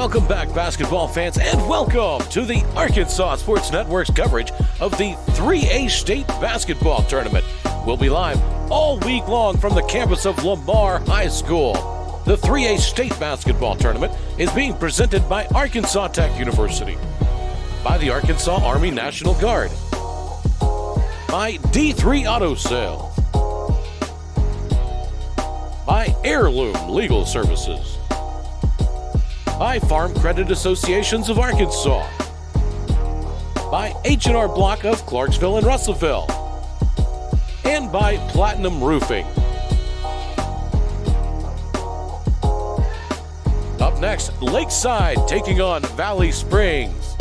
Welcome back, basketball fans, and welcome to the Arkansas Sports Network's coverage of the 3A State Basketball Tournament. We'll be live all week long from the campus of Lamar High School. The 3A State Basketball Tournament is being presented by Arkansas Tech University, by the Arkansas Army National Guard, by D3 Auto Sales, by Heirloom Legal Services, by Farm Credit Associations of Arkansas, by H&R Block of Clarksville and Russellville, and by Platinum Roofing. Up next, Lakeside taking on Valley Springs.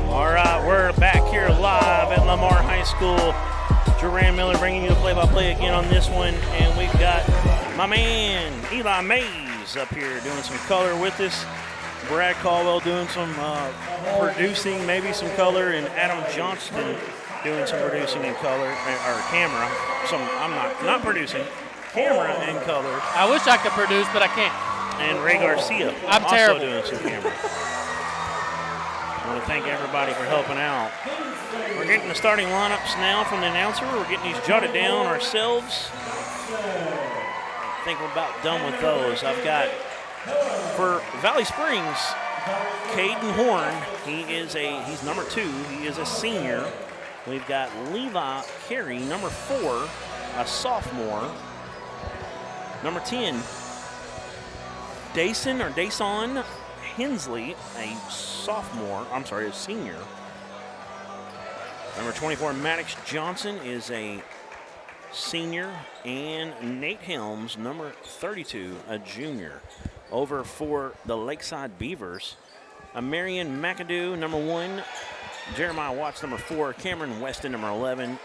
All right, we're back here live at Lamar High School. Jerran Miller bringing you the play-by-play again on this one, and we've got my man Eli Mays up here doing some color with us. Brad Caldwell doing some producing, maybe some color, and Adam Johnston doing some producing in color, or camera. I'm not producing, camera and color. I wish I could produce, but I can't. And Ray Garcia I'm also terrible. doing some camera. I want to thank everybody for helping out. We're getting the starting lineups now from the announcer. We're getting these jotted down ourselves. I think we're about done with those. I've got, for Valley Springs, Caden Horn. He's number 2. He is a senior. We've got Levi Carey, number 4, a sophomore. Number 10, Dason Hensley, a senior. Number 24, Maddox Johnson is a senior. And Nate Helms, number 32, a junior. Over for the Lakeside Beavers, Marion McAdoo, number 1. Jeremiah Watts, number 4. Cameron Weston, number 11.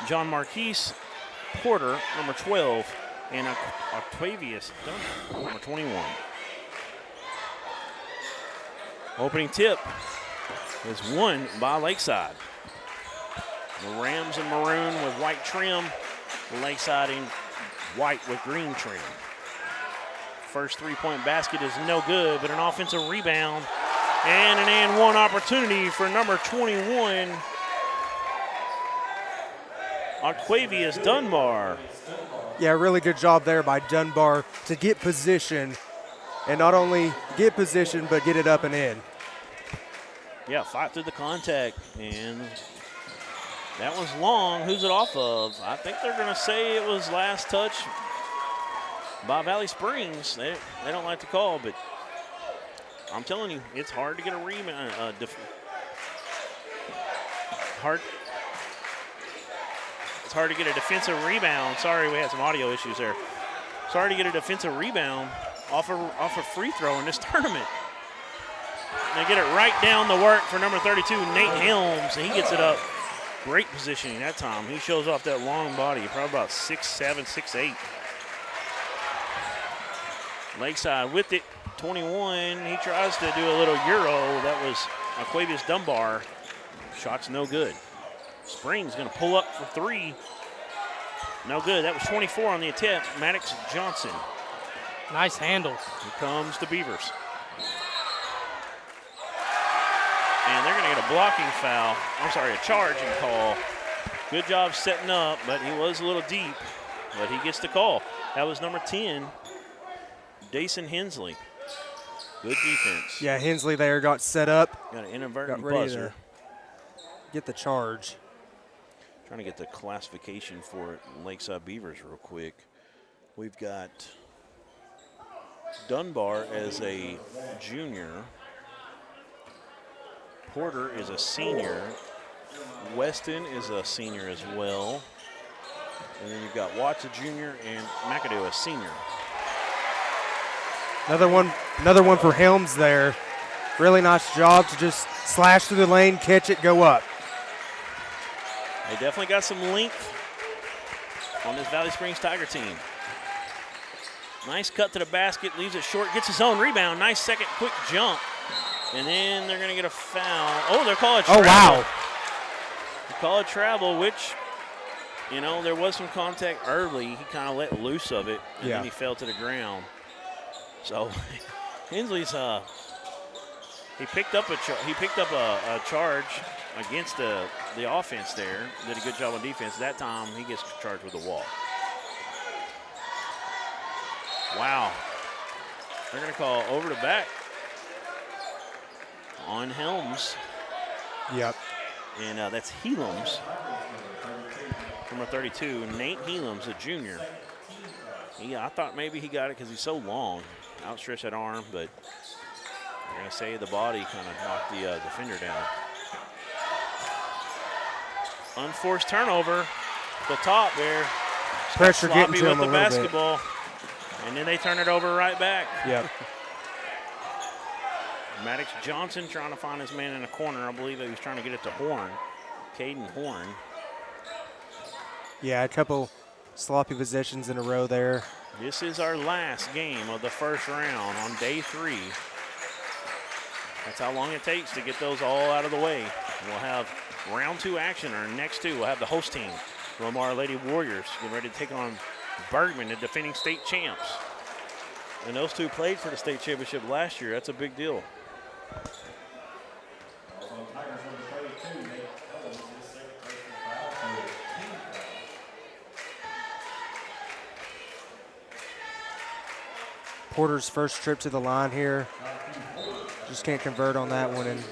John Marquise Porter, number 12. And Octavius Dunn, number 21. Opening tip is won by Lakeside. The Rams in maroon with white trim. Lakeside in white with green trim. First three-point basket is no good, but an offensive rebound and an and one opportunity for number 21, Octavius Dunbar. Yeah, really good job there by Dunbar to get position, and not only get position, but get it up and in. Yeah, fight through the contact, and that was long. Who's it off of? I think they're going to say it was last touch by Valley Springs. They don't like to call, but I'm telling you, it's hard to get a rebound. It's hard to get a defensive rebound. Sorry, we had some audio issues there. It's hard to get a defensive rebound off a free throw in this tournament. They get it right down the work for number 32, Nate Helms, and he gets it up. Great positioning that time. He shows off that long body, probably about 6'7", 6'8". Lakeside with it, 21. He tries to do a little Euro. That was Octavius Dunbar. Shot's no good. Springs going to pull up for 3. No good. That was 24 on the attempt. Maddox Johnson. Nice handle. Here comes the Beavers. And they're going to get a blocking foul. I'm sorry, a charging call. Good job setting up, but he was a little deep. But he gets the call. That was number 10, Dason Hensley. Good defense. Yeah, Hensley there got set up. Got an inadvertent Got ready buzzer. to get the charge. Trying to get the classification for Lakeside Beavers real quick. We've got Dunbar as a junior. Porter is a senior. Weston is a senior as well. And then you've got Watts a junior and McAdoo a senior. Another one for Helms there. Really nice job to just slash through the lane, catch it, go up. They definitely got some length on this Valley Springs Tiger team. Nice cut to the basket, leaves it short, gets his own rebound. Nice second quick jump. And then they're going to get a foul. Oh, they're calling travel. Oh, wow. They call it travel, which You know, there was some contact early. He kind of let loose of it, and Yeah. then he fell to the ground. So Hensley's he picked up a charge against the offense there. Did a good job on defense. That time he gets charged with a walk. Wow. They're going to call over the back on Helms. Yep. And that's Helms, number 32. Nate Helms, a junior. I thought maybe he got it because he's so long. Outstretched that arm, but they're going to say the body kind of knocked the defender down. Unforced turnover. The top there. Pressure getting Sloppy to with him the a little bit. basketball. And then they turn it over right back. Yep. Maddox Johnson trying to find his man in the corner. I believe he was trying to get it to Horn. Caden Horn. Yeah, a couple sloppy possessions in a row there. This is our last game of the first round on day 3. That's how long it takes to get those all out of the way. We'll have round 2 action, or next 2. We'll have the host team, Lamar Lady Warriors, getting ready to take on Bergman, the defending state champs. And those two played for the state championship last year. That's a big deal. Porter's first trip to the line here. Just can't convert on that one. And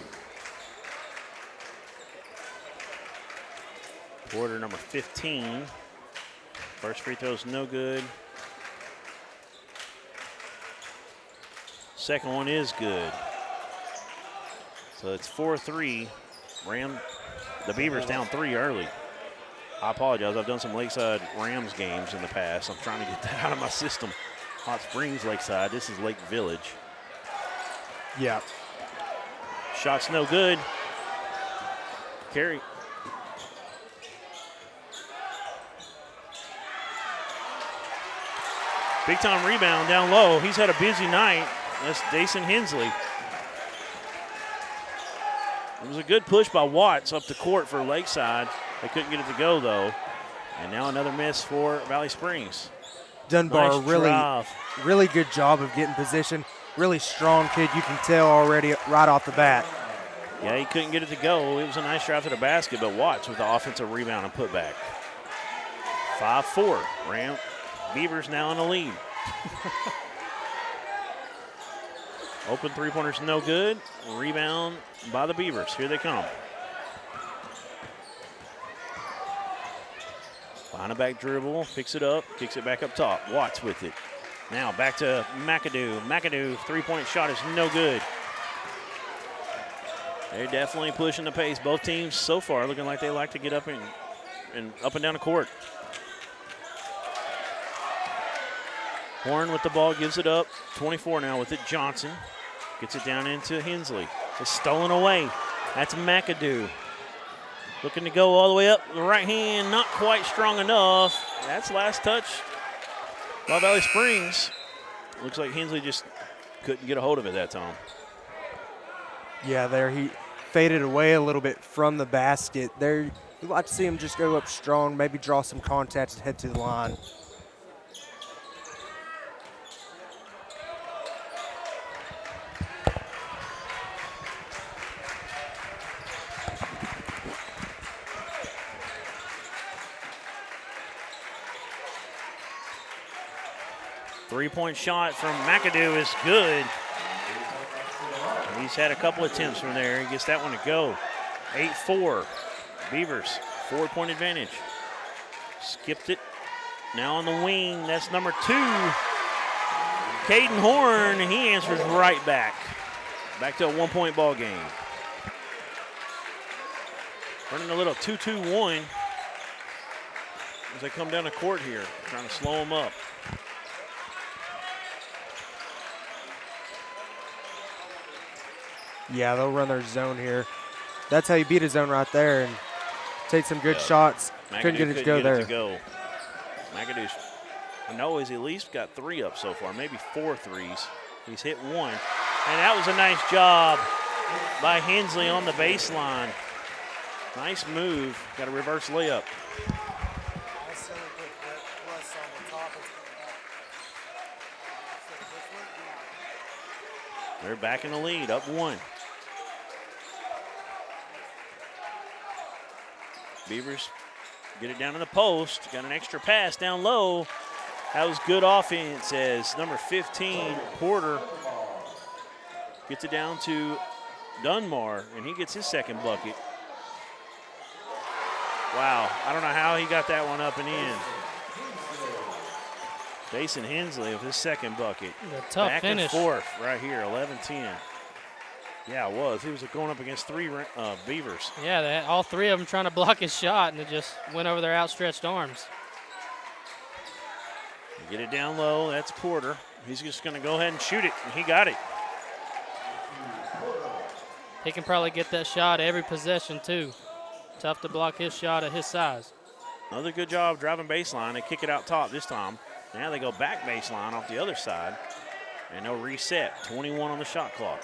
Porter, number 15. First free throw's no good. Second one is good. So it's 4-3. The Beavers down 3 early. I apologize. I've done some Lakeside Rams games in the past. I'm trying to get that out of my system. Hot Springs, Lakeside. This is Lake Village. yeah, Shot's no good. Carry. Big time rebound down low. He's had a busy night. That's Dason Hensley. It was a good push by Watts up the court for Lakeside. They couldn't get it to go, though. And now another miss for Valley Springs. Dunbar Nice drive. really good job of getting position. Really strong kid, you can tell already right off the bat. Yeah, he couldn't get it to go. It was a nice drive to the basket, but Watts with the offensive rebound and putback. 5-4. Beavers now in the lead. Open three-pointer's no good. Rebound by the Beavers. Here they come. Behind a back dribble, picks it up, kicks it back up top. Watts with it. Now back to McAdoo. McAdoo, three-point shot is no good. They're definitely pushing the pace. Both teams so far looking like they like to get up and up and down the court. Horn with the ball, gives it up. 24 now with it, Johnson. Gets it down into Hensley. It's stolen away. That's McAdoo. Looking to go all the way up. The right hand, not quite strong enough. That's last touch by Valley Springs. Looks like Hensley just couldn't get a hold of it that time. Yeah, there he faded away a little bit from the basket. There, you like to see him just go up strong, maybe draw some contact and head to the line. Three-point shot from McAdoo is good. He's had a couple attempts from there. He gets that one to go. 8-4. Beavers, 4-point advantage. Skipped it. Now on the wing, that's number 2. Caden Horn, he answers right back. Back to a 1-point ball game. Running a little 2-2-1 as they come down the court here, trying to slow them up. Yeah, they'll run their zone here. That's how you beat a zone right there and take some good shots. Couldn't get it to go there. McAdoo, I know he's at least got 3 up so far, maybe 4 threes. He's hit 1. And that was a nice job by Hensley on the baseline. Nice move. Got a reverse layup. They're back in the lead, up 1. Beavers get it down in the post. Got an extra pass down low. That was good offense as number 15, Porter, gets it down to Dunmar, and he gets his second bucket. Wow, I don't know how he got that one up and in. Jason Hensley with his second bucket. A tough Back finish. and forth right here, 11-10. Yeah, it was. He was going up against 3 Beavers. Yeah, all 3 of them trying to block his shot, and it just went over their outstretched arms. Get it down low. That's Porter. He's just going to go ahead and shoot it, and he got it. He can probably get that shot every possession, too. Tough to block his shot at his size. Another good job driving baseline. They kick it out top this time. Now they go back baseline off the other side, and they'll reset. 21 on the shot clock.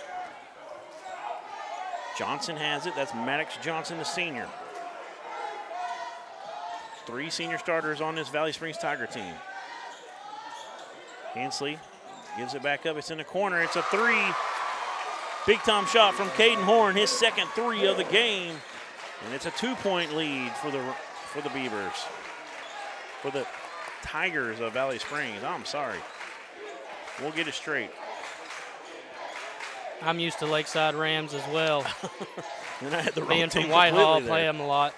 Johnson has it. That's Maddox Johnson, the senior. 3 senior starters on this Valley Springs Tiger team. Hensley gives it back up. It's in the corner. It's a 3. Big-time shot from Caden Horn, his second 3 of the game. And it's a 2-point lead for the Beavers. For the Tigers of Valley Springs. I'm sorry. We'll get it straight. I'm used to Lakeside Rams as well. And I had the Being wrong team from Whitehall, completely play there. them a lot.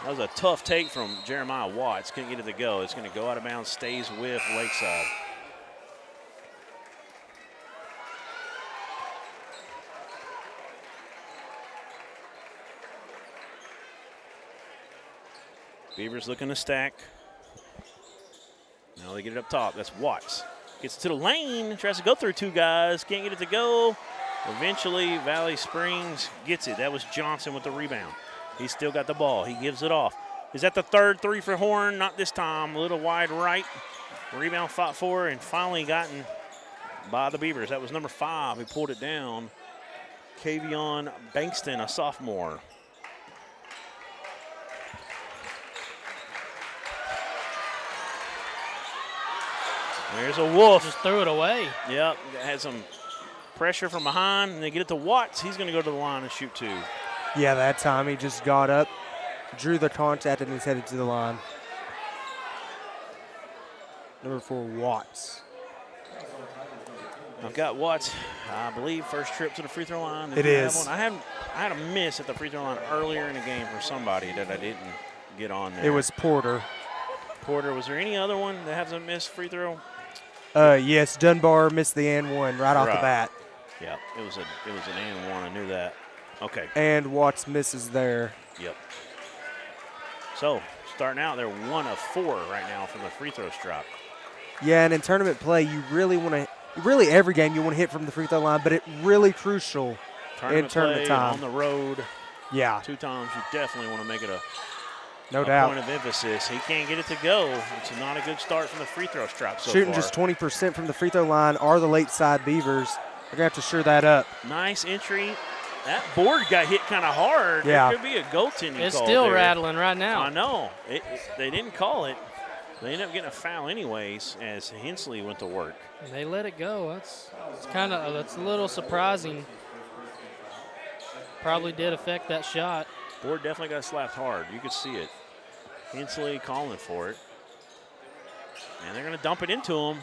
That was a tough take from Jeremiah Watts. Couldn't get it to go. It's going to go out of bounds, stays with Lakeside. Beavers looking to stack. Now they get it up top. That's Watts. Gets to the lane, tries to go through 2 guys, can't get it to go. Eventually, Valley Springs gets it. That was Johnson with the rebound. He's still got the ball. He gives it off. Is that the third 3 for Horn? Not this time. A little wide right. Rebound fought for and finally gotten by the Beavers. That was number 5. He pulled it down. Kavion Bankston, a sophomore. There's a Wolf. Just threw it away. Yep, had some pressure from behind, and they get it to Watts. He's going to go to the line and shoot 2. Yeah, that time he just got up, drew the contact, and he's headed to the line. Number 4, Watts. I've got Watts, I believe, first trip to the free throw line. It is. I had a miss at the free throw line earlier in the game from somebody that I didn't get on there. It was Porter. Porter. Was there any other one that hasn't missed free throw? Yes, Dunbar missed the and 1 right off the bat. Yeah, it was an and 1. I knew that. Okay. And Watts misses there. Yep. So starting out, they're 1 of 4 right now from the free throw strike. Yeah, and in tournament play, you really want to. Really, every game you want to hit from the free throw line, but it's really crucial in tournament time. On the road. Yeah. 2 times, you definitely want to make it a doubt. point of emphasis. He can't get it to go. It's not a good start from the free throw stripe so Shooting far. just 20% from the free throw line are the Lakeside Beavers. They're going to have to sure that up. Nice entry. That board got hit kind of hard. Yeah. There could be a goaltending It's call still there. rattling right now. I know. They didn't call it. They ended up getting a foul anyways as Hensley went to work. They let it go. That's a little surprising. Probably did affect that shot. Board definitely got slapped hard. You could see it. Hensley calling for it. And they're going to dump it into him.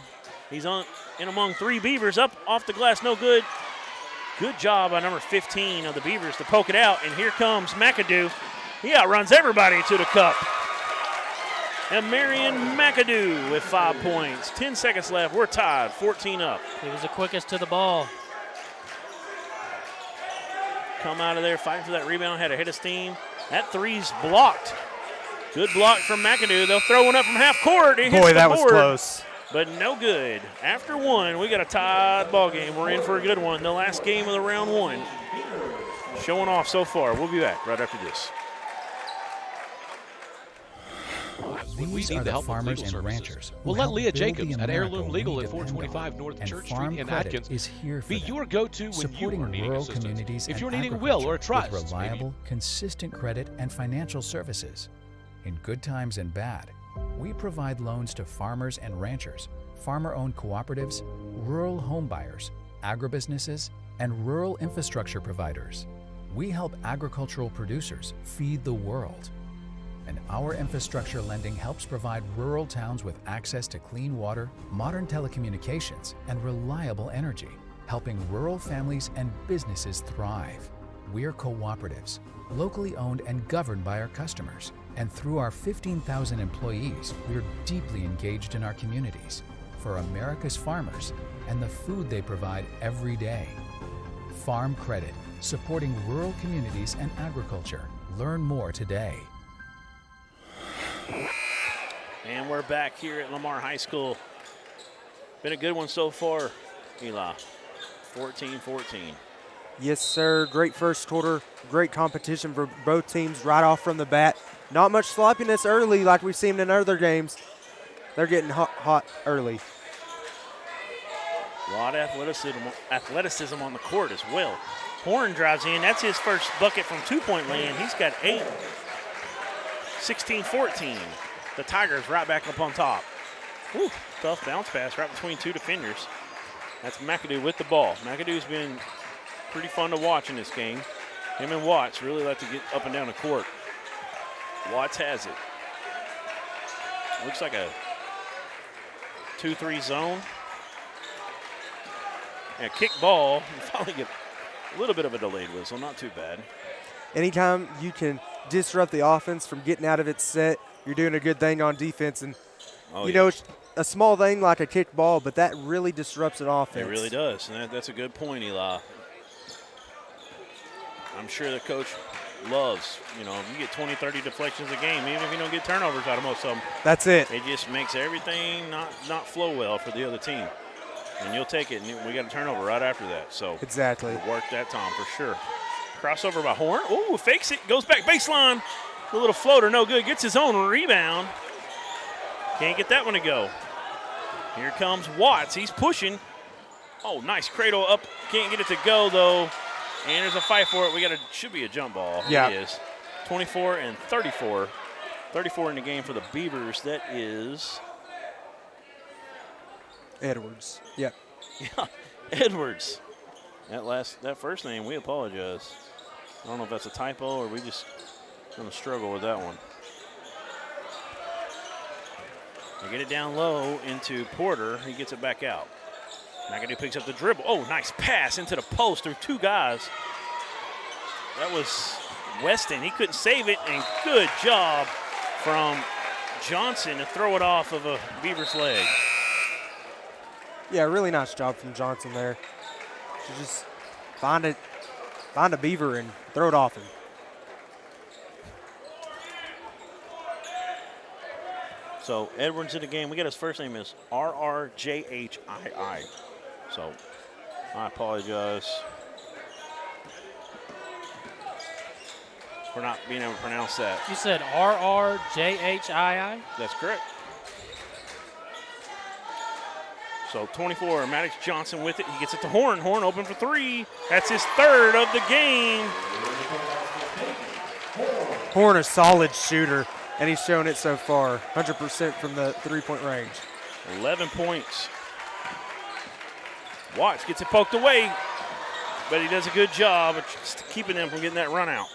He's in among 3 Beavers up off the glass. No good. Good job by number 15 of the Beavers to poke it out. And here comes McAdoo. He outruns everybody to the cup. And Marion McAdoo with 5 points. 10 seconds left. We're tied, 14 up. He was the quickest to the ball. Come out of there fighting for that rebound. Had a hit of steam. That 3's blocked. Good block from McAdoo. They'll throw one up from half court. It hits Boy, the that was board, close. but no good. After 1, we got a tied ball game. We're in for a good one. The last game of the round 1. Showing off so far. We'll be back right after this. When we These need are the the help of farmers legal and services, ranchers who we'll let help Leah build the Jacobs at America Heirloom we Legal at depend 425 on. North And Church Farm Street in Credit Atkins is here for be them, your go-to when you supporting are needing rural assistance. communities If and you're needing a will or a agriculture trust, with reliable, maybe. consistent credit and financial services. In good times and bad, we provide loans to farmers and ranchers, farmer-owned cooperatives, rural home buyers, agribusinesses, and rural infrastructure providers. We help agricultural producers feed the world. And our infrastructure lending helps provide rural towns with access to clean water, modern telecommunications, and reliable energy, helping rural families and businesses thrive. We're cooperatives, locally owned and governed by our customers. And through our 15,000 employees, we're deeply engaged in our communities, for America's farmers and the food they provide every day. Farm Credit, supporting rural communities and agriculture. Learn more today. And we're back here at Lamar High School. Been a good one so far, Eli. 14-14. Yes, sir. Great first quarter. Great competition for both teams right off from the bat. Not much sloppiness early like we've seen in other games. They're getting hot early. A lot of athleticism on the court as well. Horn drives in. That's his first bucket from two-point land. He's got 8. 16-14. The Tigers right back up on top. Whew, tough bounce pass right between two defenders. That's McAdoo with the ball. McAdoo's been pretty fun to watch in this game. Him and Watts really like to get up and down the court. Watts has it. Looks like a 2-3 zone. And kick ball. You finally get a little bit of a delayed whistle. Not too bad. Anytime you can disrupt the offense from getting out of its set, you're doing a good thing on defense. And, you know, it's a small thing like a kick ball, but that really disrupts an offense. It really does. And that's a good point, Eli. I'm sure the coach loves, you know, if you get 20, 30 deflections a game, even if you don't get turnovers out of most of them. That's it. It just makes everything not flow well for the other team. And you'll take it, and we got a turnover right after that. So exactly. Work that time for sure. Crossover by Horn. Ooh, fakes it, goes back baseline. A little floater, no good. Gets his own rebound. Can't get that one to go. Here comes Watts. He's pushing. Oh, nice cradle up. Can't get it to go, though. And there's a fight for it. Should be a jump ball. Yeah. It is. 24 and 34. 34 in the game for the Beavers. That is Edwards. Yep. Yeah, Edwards. That first name, we apologize. I don't know if that's a typo or we just going to struggle with that one. They get it down low into Porter. He gets it back out. McAdoo picks up the dribble. Oh, nice pass into the post through two guys. That was Weston. He couldn't save it, and good job from Johnson to throw it off of a Beaver's leg. Yeah, really nice job from Johnson there. To just find a Beaver and throw it off him. So Edwards in the game. We got his first name is RRJHII. So I apologize for not being able to pronounce that. You said RRJHII? That's correct. So 24, Maddox Johnson with it. He gets it to Horn. Horn open for three. That's his third of the game. Horn, a solid shooter, and he's shown it so far. 100% from the three-point range. 11 points. Watts gets it poked away, but he does a good job of just keeping them from getting that run out.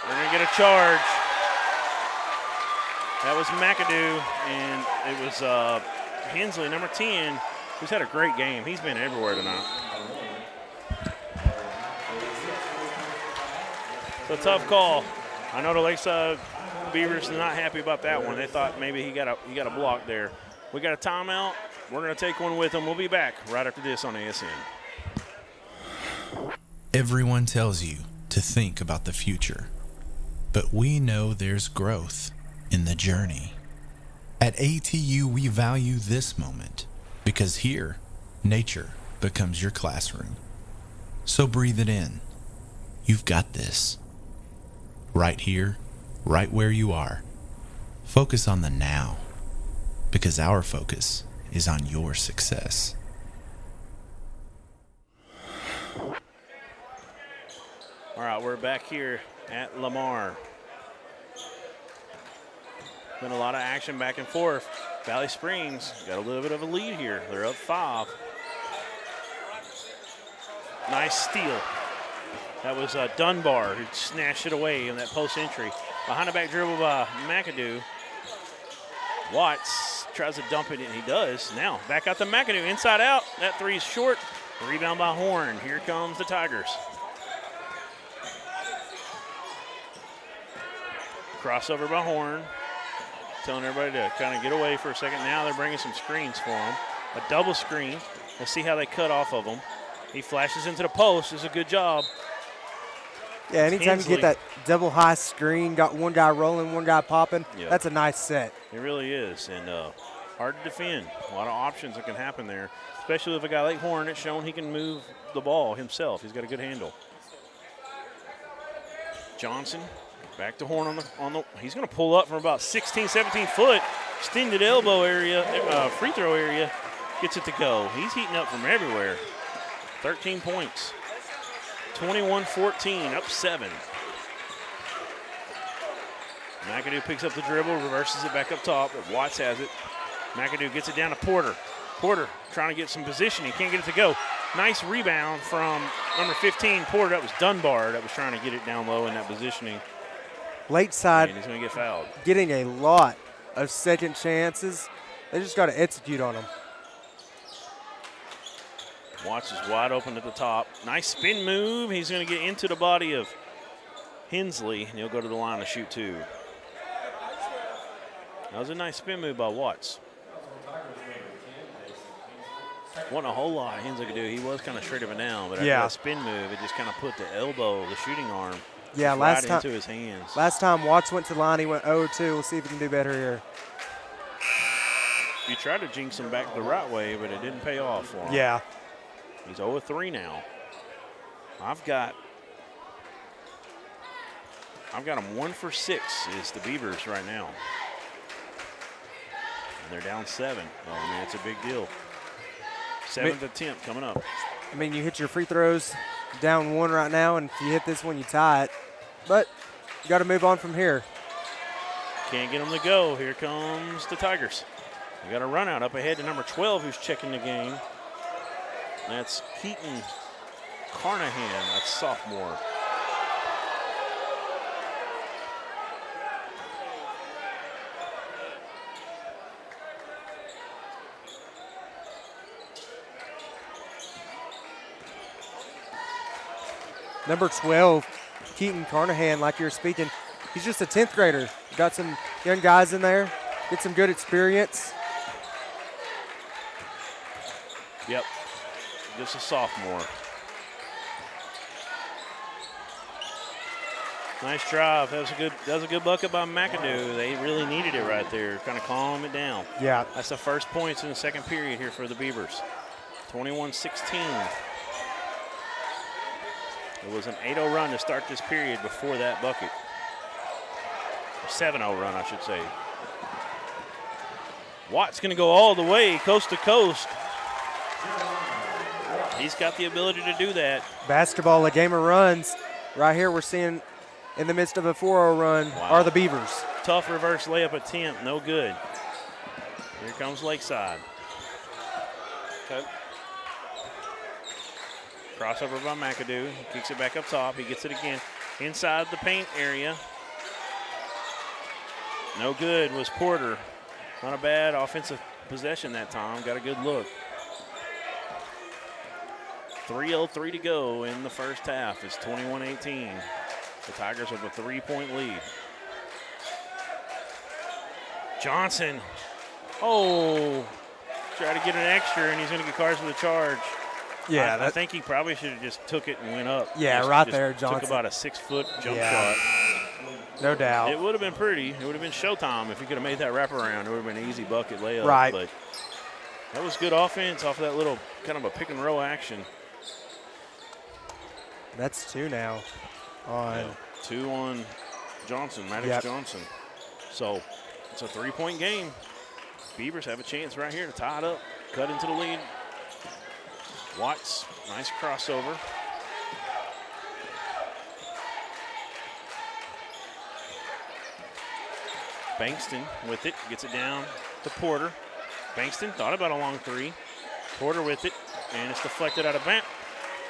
They're going to get a charge. That was McAdoo, and it was Hensley, number 10, who's had a great game. He's been everywhere tonight. It's a tough call. I know the Lakeside Beavers are not happy about that one. They thought maybe he got a block there. We got a timeout. We're going to take one with them. We'll be back right after this on ASN. Everyone tells you to think about the future, but we know there's growth in the journey. At ATU, we value this moment because here, nature becomes your classroom. So breathe it in. You've got this. Right here, right where you are. Focus on the now, because our focus is on your success. All right, we're back here at Lamar. Been a lot of action back and forth. Valley Springs got a little bit of a lead here. They're up 5. Nice steal. That was Dunbar who snatched it away in that post entry. Behind the back dribble by McAdoo. Watts tries to dump it, and he does. Now back out to McAdoo, inside out. That three is short. Rebound by Horn. Here comes the Tigers. Crossover by Horn. Telling everybody to kind of get away for a second. Now they're bringing some screens for him. A double screen. Let's see how they cut off of him. He flashes into the post. It's a good job. Yeah, anytime you get that double high screen, got one guy rolling, one guy popping, that's a nice set. It really is, and hard to defend. A lot of options that can happen there, especially with a guy like Horn that's shown he can move the ball himself. He's got a good handle. Johnson back to Horn on the he's going to pull up from about 16, 17 foot, extended elbow area, free throw area, gets it to go. He's heating up from everywhere. 13 points. 21-14, up 7. McAdoo picks up the dribble, reverses it back up top, but Watts has it. McAdoo gets it down to Porter. Porter trying to get some position. He can't get it to go. Nice rebound from number 15, Porter. That was Dunbar that was trying to get it down low in that positioning. Lakeside, And he's going to get fouled. getting a lot of second chances. They just got to execute on them. Watts is wide open at the top. Nice spin move. He's going to get into the body of Hensley, and he'll go to the line to shoot two. That was a nice spin move by Watts. Wasn't a whole lot Hensley could do. He was kind of straight up and down, but after that spin move, it just kind of put the elbow, the shooting arm, right into his hands. Last time Watts went to the line, he went 0-2. We'll see if he can do better here. You tried to jinx him back the right way, but it didn't pay off for him. Yeah. He's 0-3 now. I've got him 1 for 6 is the Beavers right now. And they're down 7. Oh, I mean, it's a big deal. 7th attempt coming up. I mean, you hit your free throws down 1 right now, and if you hit this one, you tie it. But you got to move on from here. Can't get them to go. Here comes the Tigers. We got a run out up ahead to number 12 who's checking the game. That's Keaton Carnahan, that's sophomore. Number 12, Keaton Carnahan, like you're speaking, he's just a 10th grader. Got some young guys in there, get some good experience. Yep. Just a sophomore. Nice drive. That was a good bucket by McAdoo. They really needed it right there. Kind of calm it down. Yeah. That's the first points in the second period here for the Beavers. 21-16. It was an 8-0 run to start this period before that bucket. 7-0 run, I should say. Watt's going to go all the way, coast to coast. He's got the ability to do that. Basketball, a game of runs. Right here we're seeing in the midst of a 4-0 run are the Beavers. Tough reverse layup attempt, no good. Here comes Lakeside. Okay. Crossover by McAdoo. He kicks it back up top. He gets it again inside the paint area. No good was Porter. Not a bad offensive possession that time. Got a good look. 3:03 to go in the first half. It's 21-18. The Tigers have a 3-point lead. Johnson. Oh, try to get an extra, and he's going to get cards with a charge. Yeah, I think he probably should have just took it and went up. Yeah, just there, Johnson. Took about a 6-foot jump shot. No doubt. It would have been pretty. It would have been showtime if he could have made that wraparound. It would have been an easy bucket layup. Right. But that was good offense off of that little kind of a pick and roll action. That's 2 now. On 2 on Johnson, Maddox Johnson. So it's a 3-point game. Beavers have a chance right here to tie it up, cut into the lead. Watts, nice crossover. Bankston with it, gets it down to Porter. Bankston thought about a long 3. Porter with it, and it's deflected out of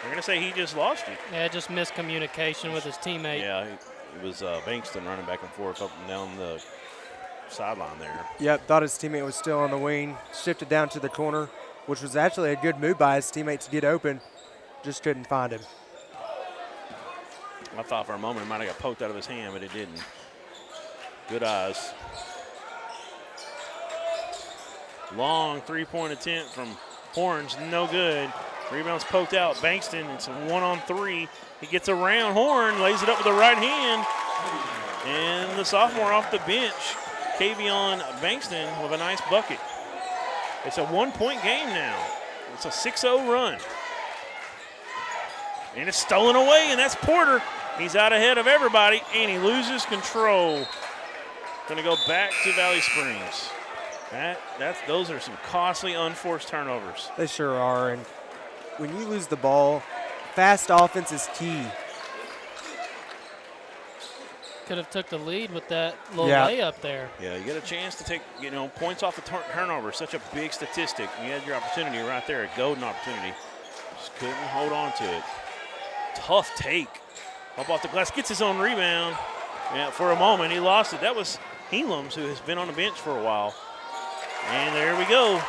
They're going to say he just lost you. Yeah, just miscommunication with his teammate. Yeah, it was Bankston running back and forth up and down the sideline there. Yep, thought his teammate was still on the wing, shifted down to the corner, which was actually a good move by his teammate to get open. Just couldn't find him. I thought for a moment it might have got poked out of his hand, but it didn't. Good eyes. Long three-point attempt from Horns, no good. Rebound's poked out. Bankston, it's a 1-on-3. He gets around Horn, lays it up with the right hand. And the sophomore off the bench, Kavion Bankston, with a nice bucket. It's a 1-point game now. It's a 6-0 run. And it's stolen away, and that's Porter. He's out ahead of everybody, and he loses control. Going to go back to Valley Springs. Those are some costly unforced turnovers. They sure are, and when you lose the ball, fast offense is key. Could have took the lead with that little Yeah. layup there. Yeah, you get a chance to take, points off the turnover. Such a big statistic. You had your opportunity right there, a golden opportunity. Just couldn't hold on to it. Tough take. Up off the glass, gets his own rebound. Yeah, for a moment, he lost it. That was Helams, who has been on the bench for a while. And there we go.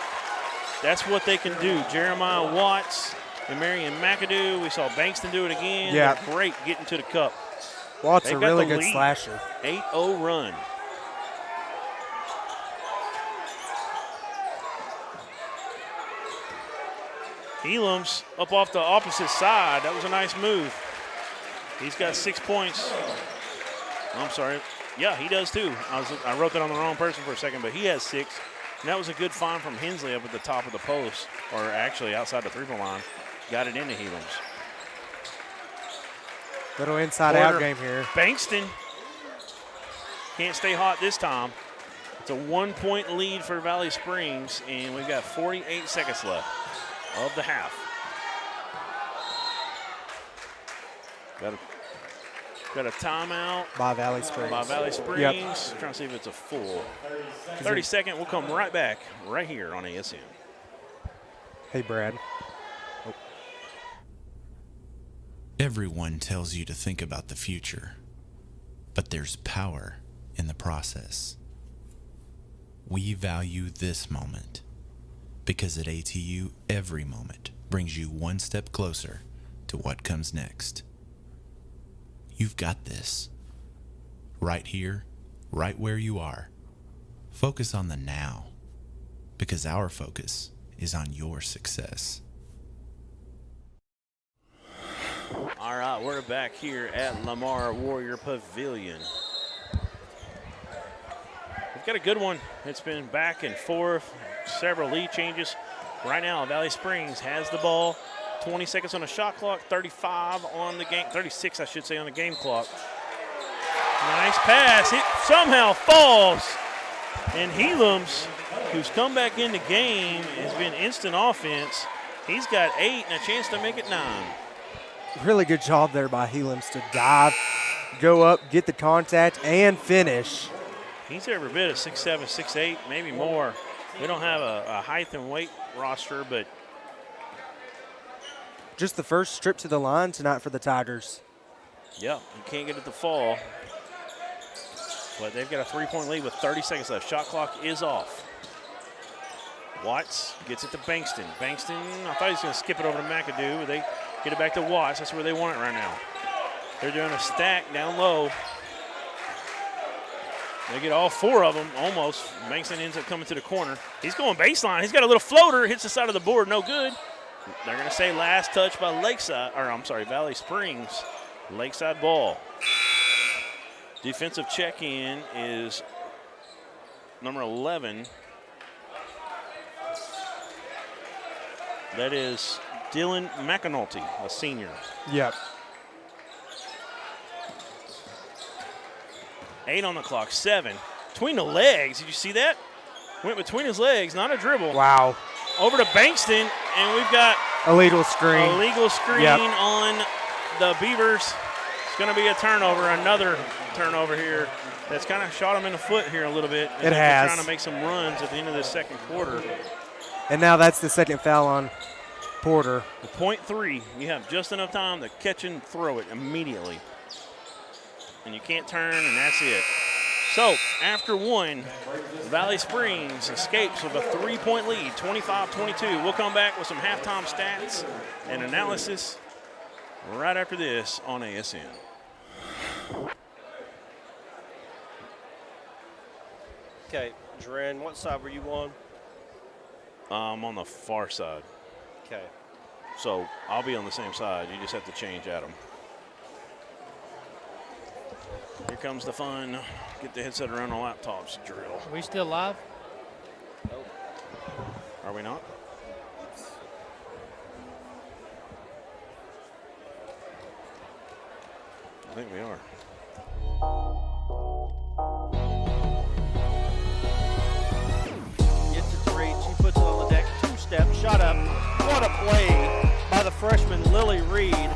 That's what they can do. Jeremiah Watts and Marion McAdoo. We saw Bankston do it again. Yeah. They're great getting to the cup. Watts They've a got really the good lead. slasher. 8-0 run. Elam's up off the opposite side. That was a nice move. He's got 6 points. I'm sorry. Yeah, he does too. I wrote that on the wrong person for a second, but he has 6. And that was a good find from Hensley up at the top of the post, or actually outside the three-point line. Got it into Helams. Little inside-out game here. Bankston can't stay hot this time. It's a 1-point lead for Valley Springs, and we've got 48 seconds left of the half. Got a timeout By Valley Springs. by Valley Springs. Yep. Trying to see if it's a full 30-second. We'll come right back right here on ASN. Hey, Brad. Everyone tells you to think about the future, but there's power in the process. We value this moment because at ATU, every moment brings you one step closer to what comes next. You've got this. Right here, right where you are. Focus on the now, because our focus is on your success. All right, we're back here at Lamar Warrior Pavilion. We've got a good one. It's been back and forth, several lead changes. Right now, Valley Springs has the ball. 20 seconds on the shot clock, 35 on the game, 36, I should say, on the game clock. Nice pass. It somehow falls. And Helams, who's come back in the game, has been instant offense. He's got 8 and a chance to make it 9. Really good job there by Helams to dive, go up, get the contact, and finish. He's every bit of 6'7", 6'8", maybe more. We don't have a height and weight roster, but Just the first trip to the line tonight for the Tigers. yeah, you can't get it to fall. But they've got a 3-point lead with 30 seconds left. Shot clock is off. Watts gets it to Bankston. Bankston, I thought he was going to skip it over to McAdoo, but they get it back to Watts. That's where they want it right now. They're doing a stack down low. They get all 4 of them, almost. Bankston ends up coming to the corner. He's going baseline. He's got a little floater, hits the side of the board, no good. They're going to say last touch by Valley Springs. Lakeside ball. Defensive check-in is number 11. That is Dylan McAnulty, a senior. Yep. 8 on the clock, 7. Between the legs, did you see that? Went between his legs, not a dribble. Wow. Over to Bankston, and we've got Illegal screen. a legal screen on the Beavers. It's going to be a turnover, another turnover here. That's kind of shot him in the foot here a little bit. It has. Trying to make some runs at the end of the second quarter. And now that's the second foul on Porter. With .3, you have just enough time to catch and throw it immediately. And you can't turn, and that's it. So, after one, Valley Springs escapes with a 3-point lead, 25-22. We'll come back with some halftime stats and analysis right after this on ASN. Okay, Dren, what side were you on? I'm on the far side. Okay. So, I'll be on the same side. You just have to change Adam. Here comes the fun. Get the headset around on laptops drill. Are we still live? Are we not? I think we are. Gets it to reach. He puts it on the deck. 2-step, shot up. What a play by the freshman Lily Reed.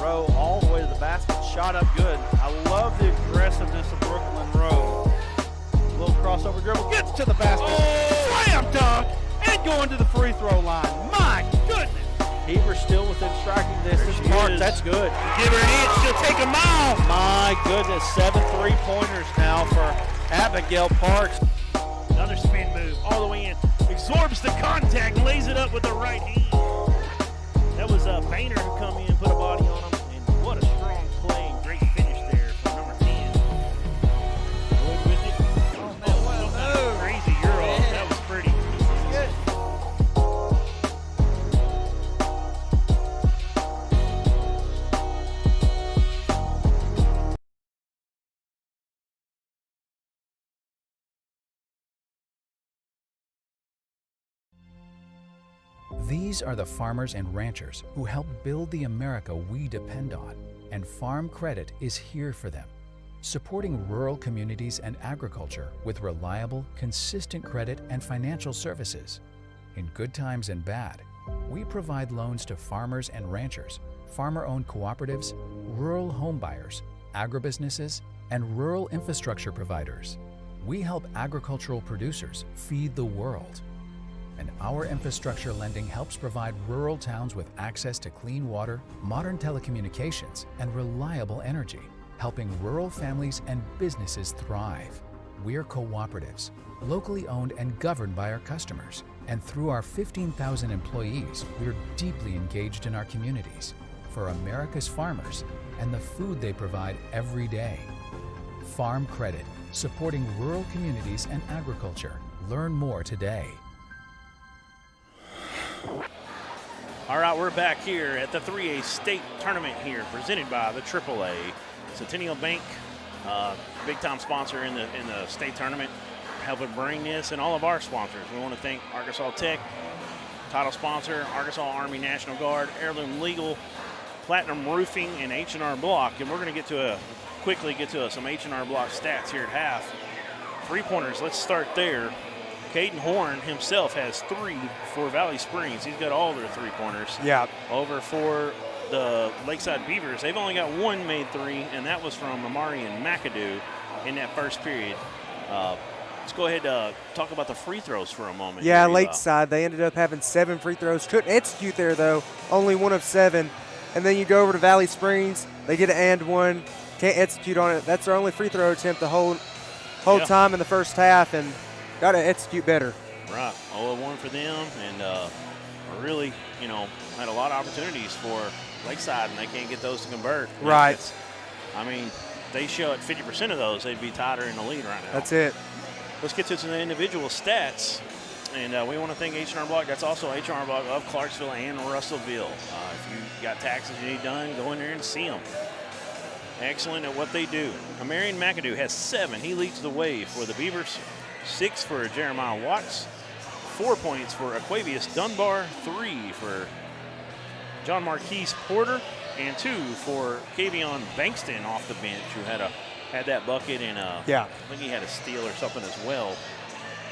Rowe all the way to the basket. Shot up good. I love the aggressiveness of Brooklyn Rowe. A little crossover dribble. Gets to the basket. Slam dunk. And going to the free throw line. My goodness. Heber still within striking distance. Parks, that's good. Give her an inch. She'll take a mile. My goodness. 7 3-pointers now for Abigail Parks. Another spin move all the way in. Absorbs the contact. Lays it up with the right hand. That was Boehner who come in, put a body on him, and what a strong play and great finish there for number 10. Good with it. Oh, man, wow, crazy Euro. That was pretty. Good. These are the farmers and ranchers who help build the America we depend on, and Farm Credit is here for them, supporting rural communities and agriculture with reliable, consistent credit and financial services. In good times and bad, we provide loans to farmers and ranchers, farmer-owned cooperatives, rural home buyers, agribusinesses, and rural infrastructure providers. We help agricultural producers feed the world. And our infrastructure lending helps provide rural towns with access to clean water, modern telecommunications, and reliable energy, helping rural families and businesses thrive. We're cooperatives, locally owned and governed by our customers. And through our 15,000 employees, we're deeply engaged in our communities, for America's farmers and the food they provide every day. Farm Credit, supporting rural communities and agriculture. Learn more today. All right, we're back here at the 3A state tournament here, presented by the AAA. Centennial Bank, big-time sponsor in the state tournament, helping bring this, and all of our sponsors. We want to thank Arkansas Tech, title sponsor, Arkansas Army National Guard, Heirloom Legal, Platinum Roofing, and H&R Block. And we're going to quickly get to some H&R Block stats here at half. Three-pointers, let's start there. Caden Horn himself has 3 for Valley Springs. He's got all their three-pointers. Yeah. Over for the Lakeside Beavers, they've only got 1 made 3, and that was from Lamar and McAdoo in that first period. Let's go ahead and talk about the free throws for a moment. Yeah, here, Lakeside, they ended up having 7 free throws. Couldn't execute there, though. Only 1 of 7. And then you go over to Valley Springs. They get an and 1. Can't execute on it. That's their only free throw attempt the whole time in the first half, and got to execute better. Right. 0-1 for them, and really, had a lot of opportunities for Lakeside, and they can't get those to convert. Right. I mean, they show at 50% of those, they'd be tighter in the lead right now. That's it. Let's get to some individual stats. And we want to thank H&R Block. That's also H&R Block of Clarksville and Russellville. If you got taxes you need done, go in there and see them. Excellent at what they do. Amarian McAdoo has 7. He leads the way for the Beavers. 6 for Jeremiah Watts. 4 points for Aquavius Dunbar. 3 for John Marquise Porter. And 2 for Kavion Bankston off the bench, who had that bucket, and I think he had a steal or something as well.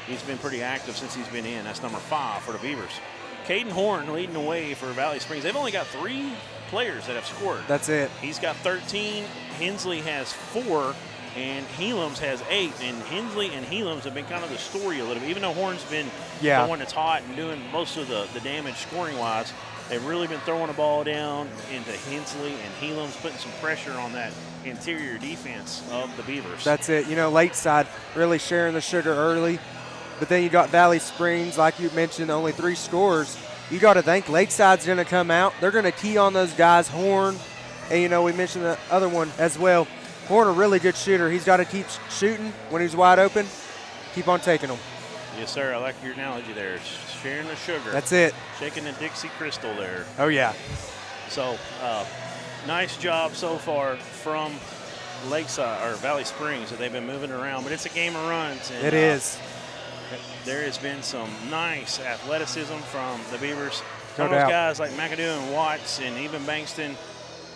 He's been pretty active since he's been in. That's number 5 for the Beavers. Caden Horn leading the way for Valley Springs. They've only got 3 players that have scored. That's it. He's got 13. Hensley has 4. and Helams has 8. And Hensley and Helams have been kind of the story a little bit. Even though Horn's been the one that's hot and doing most of the damage scoring-wise, they've really been throwing the ball down into Hensley and Helams, putting some pressure on that interior defense of the Beavers. That's it. You know, Lakeside really sharing the sugar early. But then you got Valley Springs, like you mentioned, only 3 scores. You got to think Lakeside's going to come out. They're going to key on those guys, Horn. And, you know, we mentioned the other one as well. Horn, a really good shooter. He's got to keep shooting when he's wide open. Keep on taking them. Yes, sir. I like your analogy there. Sharing the sugar. That's it. Shaking the Dixie Crystal there. Oh, yeah. So, nice job so far from Lakeside or Valley Springs that they've been moving around. But it's a game of runs. And, it is. There has been some nice athleticism from the Beavers. No Some of those doubt. guys like McAdoo and Watts and even Bankston,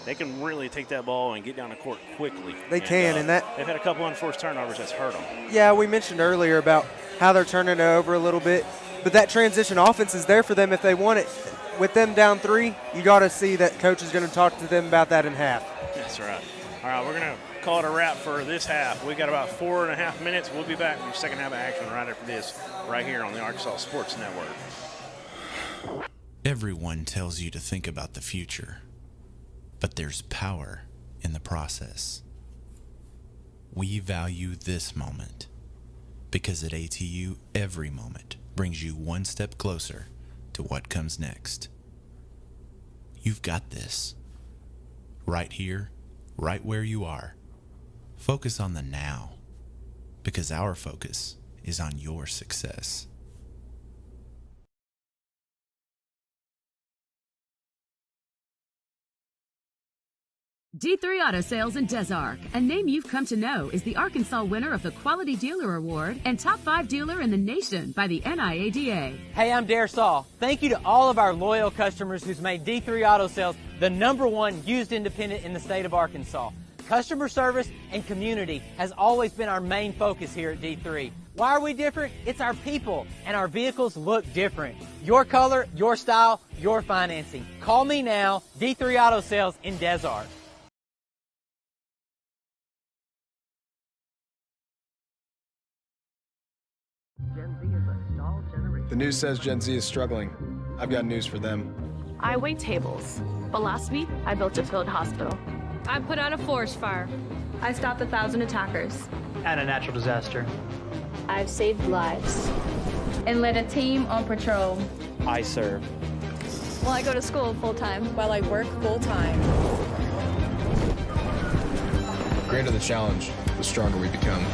they can really take that ball and get down the court quickly. They can, and that they've had a couple unforced turnovers that's hurt them. Yeah, we mentioned earlier about how they're turning it over a little bit, but that transition offense is there for them if they want it. With them down 3, you got to see that coach is going to talk to them about that in half. That's right. All right, we're going to call it a wrap for this half. We got about 4.5 minutes. We'll be back for the second half of action right after this, right here on the Arkansas Sports Network. Everyone tells you to think about the future, but there's power in the process. We value this moment because at ATU, every moment brings you one step closer to what comes next. You've got this. Right here, right where you are. Focus on the now, because our focus is on your success. D3 Auto Sales in Des Arc, a name you've come to know, is the Arkansas winner of the Quality Dealer Award and Top 5 Dealer in the Nation by the NIADA. Hey, I'm Dare Saul. Thank you to all of our loyal customers who's made D3 Auto Sales the #1 used independent in the state of Arkansas. Customer service and community has always been our main focus here at D3. Why are we different? It's our people, and our vehicles look different. Your color, your style, your financing. Call me now, D3 Auto Sales in Des Arc. The news says Gen Z is struggling. I've got news for them. I wait tables, but last week I built a field hospital. I put out a forest fire. I stopped 1,000 attackers. And a natural disaster. I've saved lives and led a team on patrol. I serve. Well, I go to school full-time. While I work full-time. The greater the challenge, the stronger we become.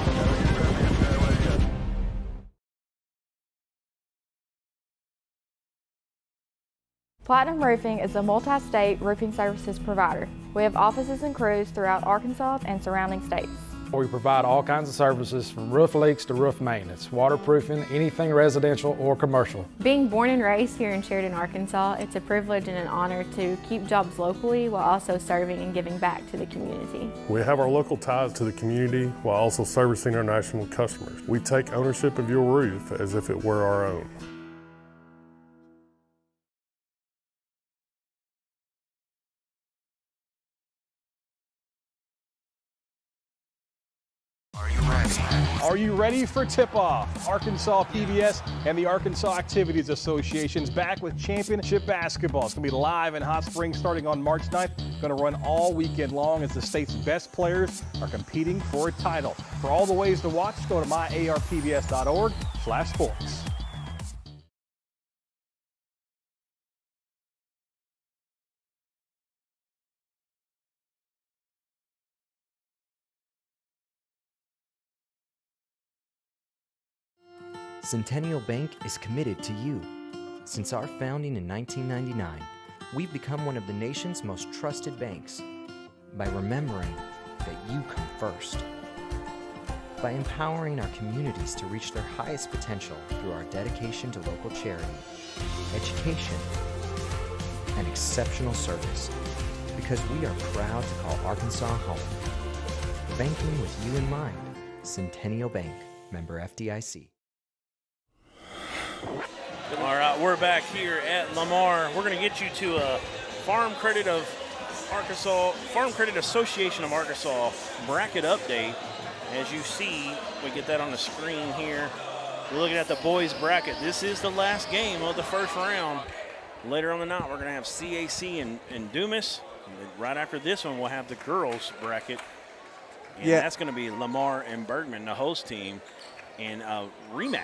Platinum Roofing is a multi-state roofing services provider. We have offices and crews throughout Arkansas and surrounding states. We provide all kinds of services from roof leaks to roof maintenance, waterproofing, anything residential or commercial. Being born and raised here in Sheridan, Arkansas, it's a privilege and an honor to keep jobs locally while also serving and giving back to the community. We have our local ties to the community while also servicing our national customers. We take ownership of your roof as if it were our own. Are you ready for tip-off? Arkansas PBS and the Arkansas Activities Association's back with championship basketball. It's going to be live in Hot Springs starting on March 9th. Going to run all weekend long as the state's best players are competing for a title. For all the ways to watch, go to myarpbs.org/sports. Centennial Bank is committed to you. Since our founding in 1999, we've become one of the nation's most trusted banks by remembering that you come first. By empowering our communities to reach their highest potential through our dedication to local charity, education, and exceptional service, because we are proud to call Arkansas home. Banking with you in mind. Centennial Bank, member FDIC. All right, we're back here at Lamar. We're going to get you to a Farm Credit Association of Arkansas bracket update. As you see, we get that on the screen here. We're looking at the boys bracket. This is the last game of the first round. Later on the night, we're going to have CAC and Dumas. Right after this one, we'll have the girls bracket. And that's going to be Lamar and Bergman, the host team, and a rematch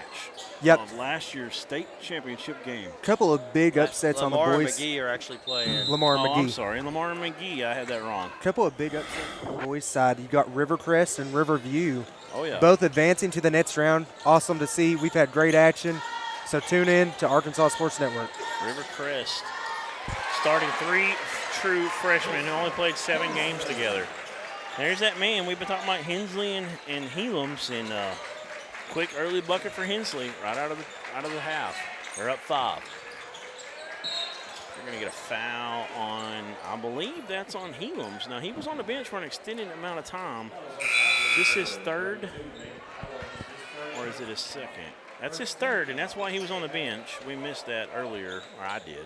of last year's state championship game. Couple of big upsets on the Lamar boys. and McGee are actually playing. Lamar and McGee. I'm sorry, Lamar and McGee. I had that wrong. Couple of big upsets on the boys' side. You got Rivercrest and Riverview. Oh, yeah. Both advancing to the next round. Awesome to see. We've had great action. So tune in to Arkansas Sports Network. Rivercrest starting 3 true freshmen who only played 7 games together. There's that man. We've been talking about Hensley and Helams, and quick early bucket for Hensley right out of the half. They're up 5. They're going to get a foul on, I believe that's on Helams. Now, he was on the bench for an extended amount of time. Is this his third, or is it his second? That's his third, and that's why he was on the bench. We missed that earlier, or I did.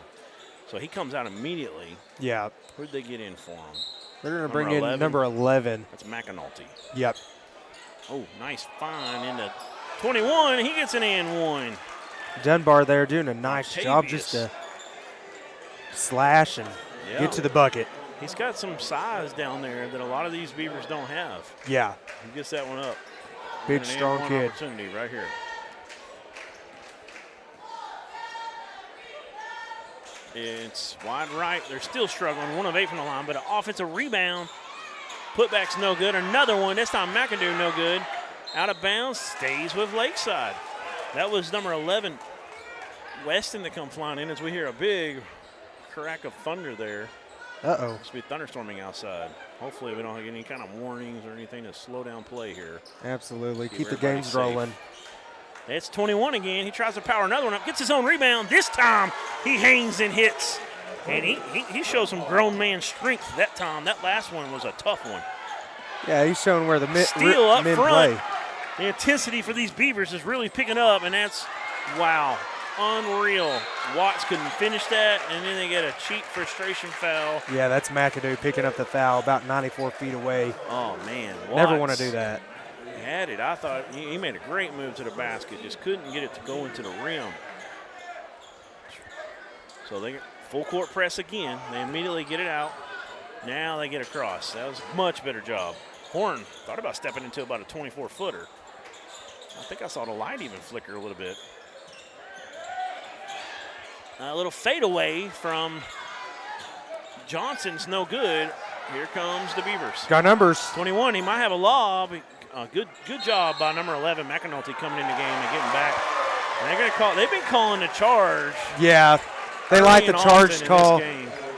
So he comes out immediately. Yeah. Who'd they get in for him? They're going to bring in number 11. That's McAnulty. Yep. Oh, nice find into 21. He gets an and 1. Dunbar there doing a nice job just to slash and get to the bucket. He's got some size down there that a lot of these Beavers don't have. Yeah. He gets that one up. Big, strong kid. Opportunity right here. It's wide right. They're still struggling. 1 of 8 from the line, but an offensive rebound. Putback's no good. Another one. This time McAdoo no good. Out of bounds. Stays with Lakeside. That was number 11, Weston, that come flying in as we hear a big crack of thunder there. Uh-oh. It's be thunderstorming outside. Hopefully we don't get any kind of warnings or anything to slow down play here. Absolutely. Keep the games rolling. It's 21 again. He tries to power another one up. Gets his own rebound. This time he hangs and hits. And he shows some grown man strength that time. That last one was a tough one. Yeah, he's showing where the men front. play. The intensity for these Beavers is really picking up, and that's, wow, unreal. Watts couldn't finish that, and then they get a cheap frustration foul. Yeah, that's McAdoo picking up the foul about 94 feet away. Oh, man. Watts never want to do that. Had it. I thought he made a great move to the basket. Just couldn't get it to go into the rim. So they get full court press again. They immediately get it out. Now they get across. That was a much better job. Horn thought about stepping into about a 24-footer. I think I saw the light even flicker a little bit. A little fadeaway from Johnson's no good. Here comes the Beavers. Got numbers. 21. He might have a lob. Good job by number 11, McAnulty, coming in the game and getting back. And they're going to call. They've been calling the charge. Yeah, they like the charge call.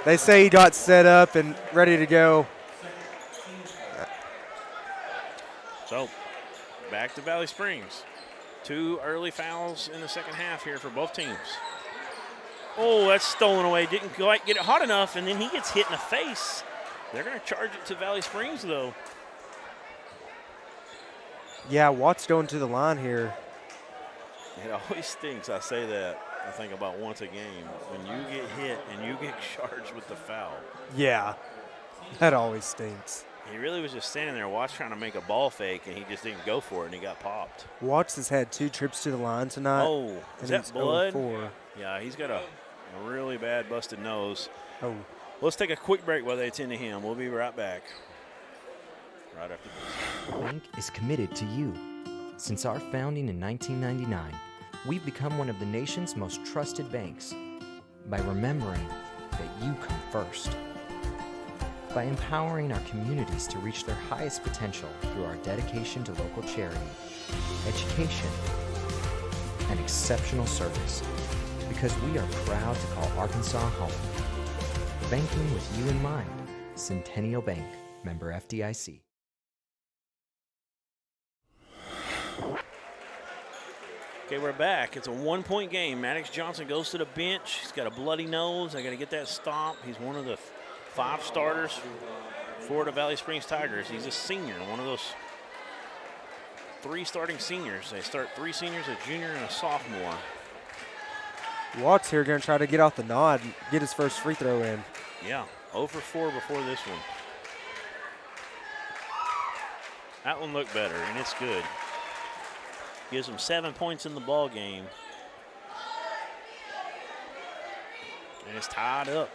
They say he got set up and ready to go. So, back to Valley Springs. 2 early fouls in the second half here for both teams. Oh, that's stolen away. Didn't quite get it hot enough, and then he gets hit in the face. They're going to charge it to Valley Springs, though. Yeah, Watts going to the line here. It always stinks, I say that, I think about once a game, when you get hit and you get charged with the foul. Yeah, that always stinks. He really was just standing there, Watts trying to make a ball fake, and he just didn't go for it, and he got popped. Watts has had 2 trips to the line tonight. Oh, is that blood? 0-4. Yeah, he's got a really bad busted nose. Oh. Let's take a quick break while they attend to him. We'll be right back. Right after this. Bank is committed to you. Since our founding in 1999, we've become one of the nation's most trusted banks by remembering that you come first. By empowering our communities to reach their highest potential through our dedication to local charity, education, and exceptional service. Because we are proud to call Arkansas home. Banking with you in mind. Centennial Bank, member FDIC. Okay, we're back. It's a 1-point game. Maddox Johnson goes to the bench. He's got a bloody nose. I got to get that stop. He's one of the 5 starters for the Valley Springs Tigers. He's a senior, one of those 3 starting seniors. They start 3 seniors, a junior, and a sophomore. Watts here going to try to get off the nod and get his first free throw in. Yeah, 0 for 4 before this one. That one looked better, and it's good. Gives them 7 points in the ball game. And it's tied up.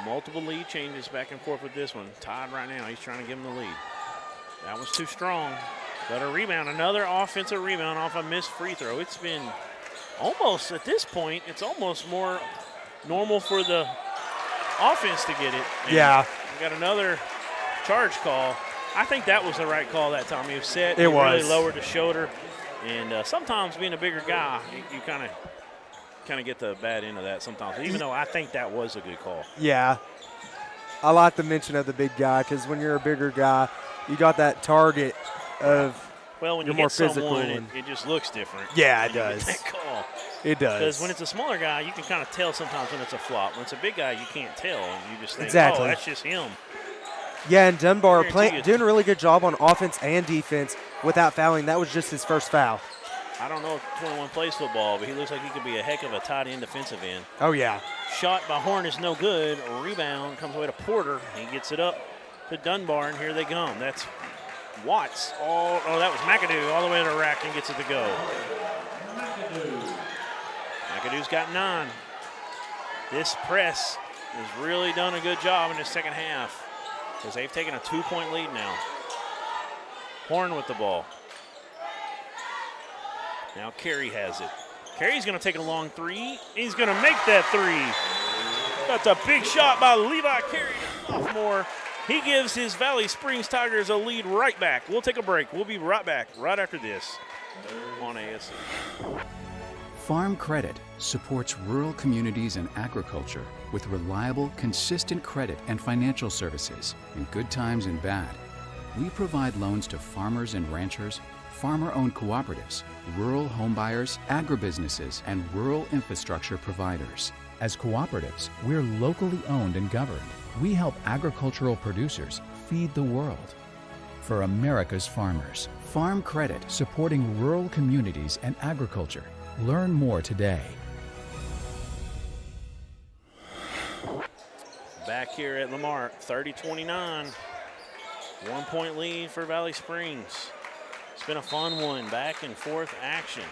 Multiple lead changes back and forth with this one. Tied right now. He's trying to give him the lead. That one's too strong. But a rebound, another offensive rebound off a missed free throw. It's been almost, at this point, it's almost more normal for the offense to get it. And yeah. We got another charge call. I think that was the right call that time. He was set. It was. Really lowered the shoulder. And sometimes being a bigger guy, you kind of get the bad end of that sometimes, even though I think that was a good call. Yeah. I like the mention of the big guy because when you're a bigger guy, you got that target of when you're you more hit physical. someone, it just looks different. Yeah, it does. That call. It does. Because when it's a smaller guy, you can kind of tell sometimes when it's a flop. When it's a big guy, you can't tell. And you just think, exactly. Oh, that's just him. Yeah, and Dunbar doing a really good job on offense and defense without fouling. That was just his first foul. I don't know if 21 plays football, but he looks like he could be a heck of a tight end defensive end. Oh, yeah. Shot by Horn is no good. A rebound comes away to Porter. He gets it up to Dunbar, and here they come. That's Watts. Oh, that was McAdoo all the way to the rack and gets it to go. McAdoo's got 9. This press has really done a good job in the second half because they've taken a 2-point lead now. Horn with the ball. Now Carey has it. Carey's going to take a long 3. He's going to make that 3. That's a big shot by Levi Carey, the sophomore. He gives his Valley Springs Tigers a lead right back. We'll take a break. We'll be right back right after this on ASC. Farm Credit supports rural communities and agriculture with reliable, consistent credit and financial services in good times and bad. We provide loans to farmers and ranchers, farmer-owned cooperatives, rural homebuyers, agribusinesses, and rural infrastructure providers. As cooperatives, we're locally owned and governed. We help agricultural producers feed the world. For America's farmers, Farm Credit supporting rural communities and agriculture. Learn more today. Back here at Lamar, 30-29. 1-point lead for Valley Springs. It's been a fun one, back and forth action.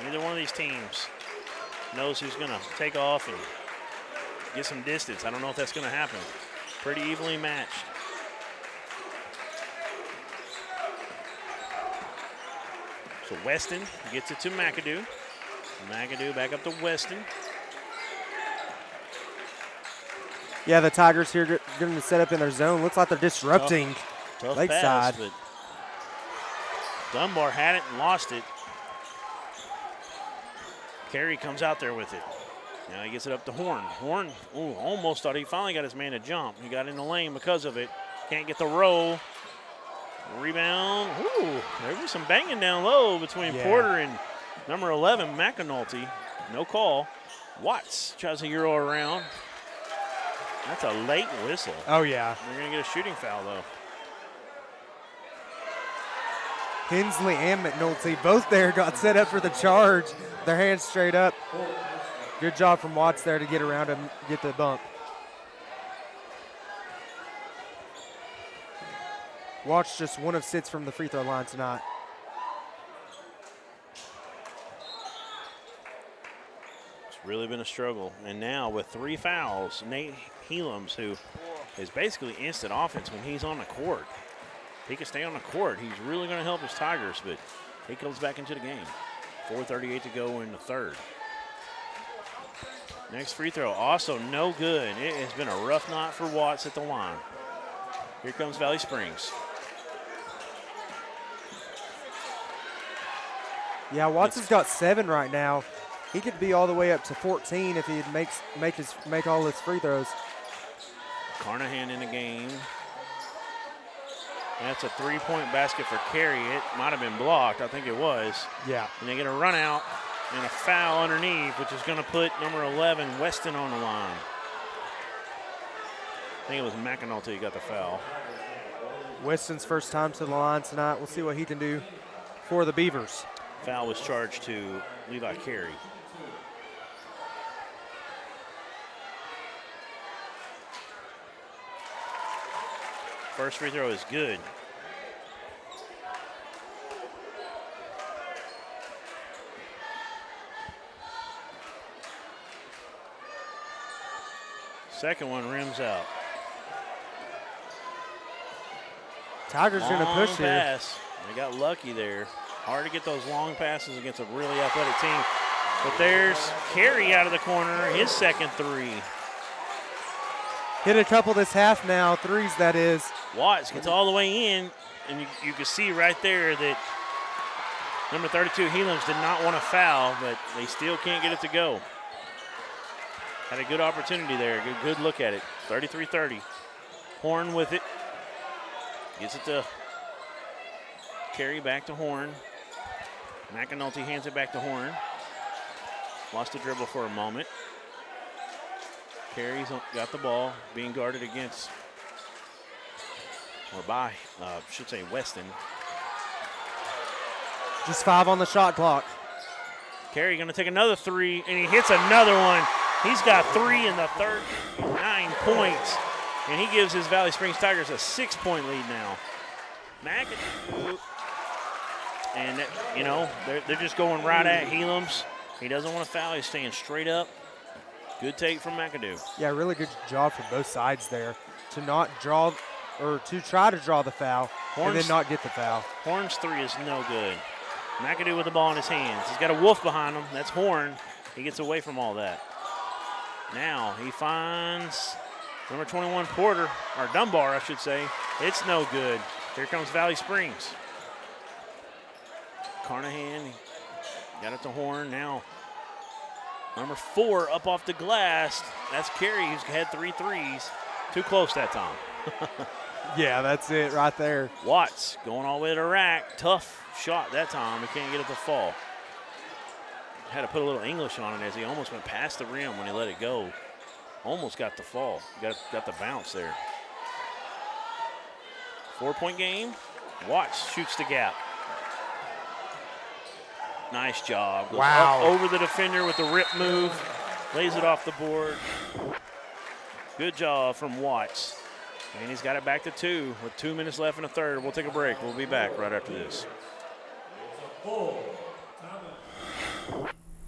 Neither one of these teams knows who's going to take off and get some distance. I don't know if that's going to happen. Pretty evenly matched. So Weston gets it to McAdoo. McAdoo back up to Weston. Yeah, the Tigers here getting to set up in their zone. Looks like they're disrupting Tough Lakeside. Pass, but Dunbar had it and lost it. Carey comes out there with it. Now he gets it up to Horn. Horn, almost thought he finally got his man to jump. He got in the lane because of it. Can't get the roll. Rebound. There was some banging down low between Porter and number 11, McAnulty. No call. Watts tries to Euro around. That's a late whistle. Oh, yeah. They're going to get a shooting foul, though. Hensley and McNulty both there got set up for the charge. Their hands straight up. Good job from Watts there to get around and get the bump. Watts just 1 of 6 from the free throw line tonight. It's really been a struggle. And now with 3 fouls, Nate Helams, who is basically instant offense when he's on the court. He can stay on the court. He's really going to help his Tigers, but he comes back into the game. 4:38 to go in the third. Next free throw, also no good. It has been a rough night for Watts at the line. Here comes Valley Springs. Yeah, Watts has got 7 right now. He could be all the way up to 14 if he make all his free throws. Carnahan in the game. That's a 3-point basket for Carey. It might have been blocked. I think it was. Yeah. And they get a run out and a foul underneath, which is going to put number 11, Weston, on the line. I think it was McAnulty who got the foul. Weston's first time to the line tonight. We'll see what he can do for the Beavers. Foul was charged to Levi Carey. First free throw is good. Second one rims out. Tigers going to push here. Pass. They got lucky there. Hard to get those long passes against a really athletic team. But there's Carey out of the corner, his second three. Hit a couple this half now, threes that is. Watts gets all the way in, and you can see right there that number 32, Helams, did not want to foul, but they still can't get it to go. Had a good opportunity there, good look at it. 33-30. Horn with it. Gets it to Carey, back to Horn. McAnulty hands it back to Horn. Lost the dribble for a moment. Carey's got the ball, being guarded against, or by, should say Weston. Just 5 on the shot clock. Carey going to take another three, and he hits another one. He's got 3 in the third, 9 points, and he gives his Valley Springs Tigers a 6-point lead now. McAdoo, and you know, they're just going right at Helams. He doesn't want to foul. He's staying straight up. Good take from McAdoo. Yeah, really good job from both sides there to not draw, or to try to draw the foul and then not get the foul. Horn's three is no good. McAdoo with the ball in his hands. He's got a wolf behind him. That's Horn. He gets away from all that. Now he finds number 21 Porter, or Dunbar, I should say. It's no good. Here comes Valley Springs. Carnahan got it to Horn. Now number 4 up off the glass. That's Carey, who's had 3 threes. Too close that time. Yeah, that's it right there. Watts going all the way to the rack. Tough shot that time. He can't get it to fall. Had to put a little English on it as he almost went past the rim when he let it go. Almost got the fall. Got the bounce there. 4-point game. Watts shoots the gap. Nice job. Goes up over the defender with the rip move. Lays it off the board. Good job from Watts. And he's got it back to 2 with 2 minutes left in the third. We'll take a break. We'll be back right after this.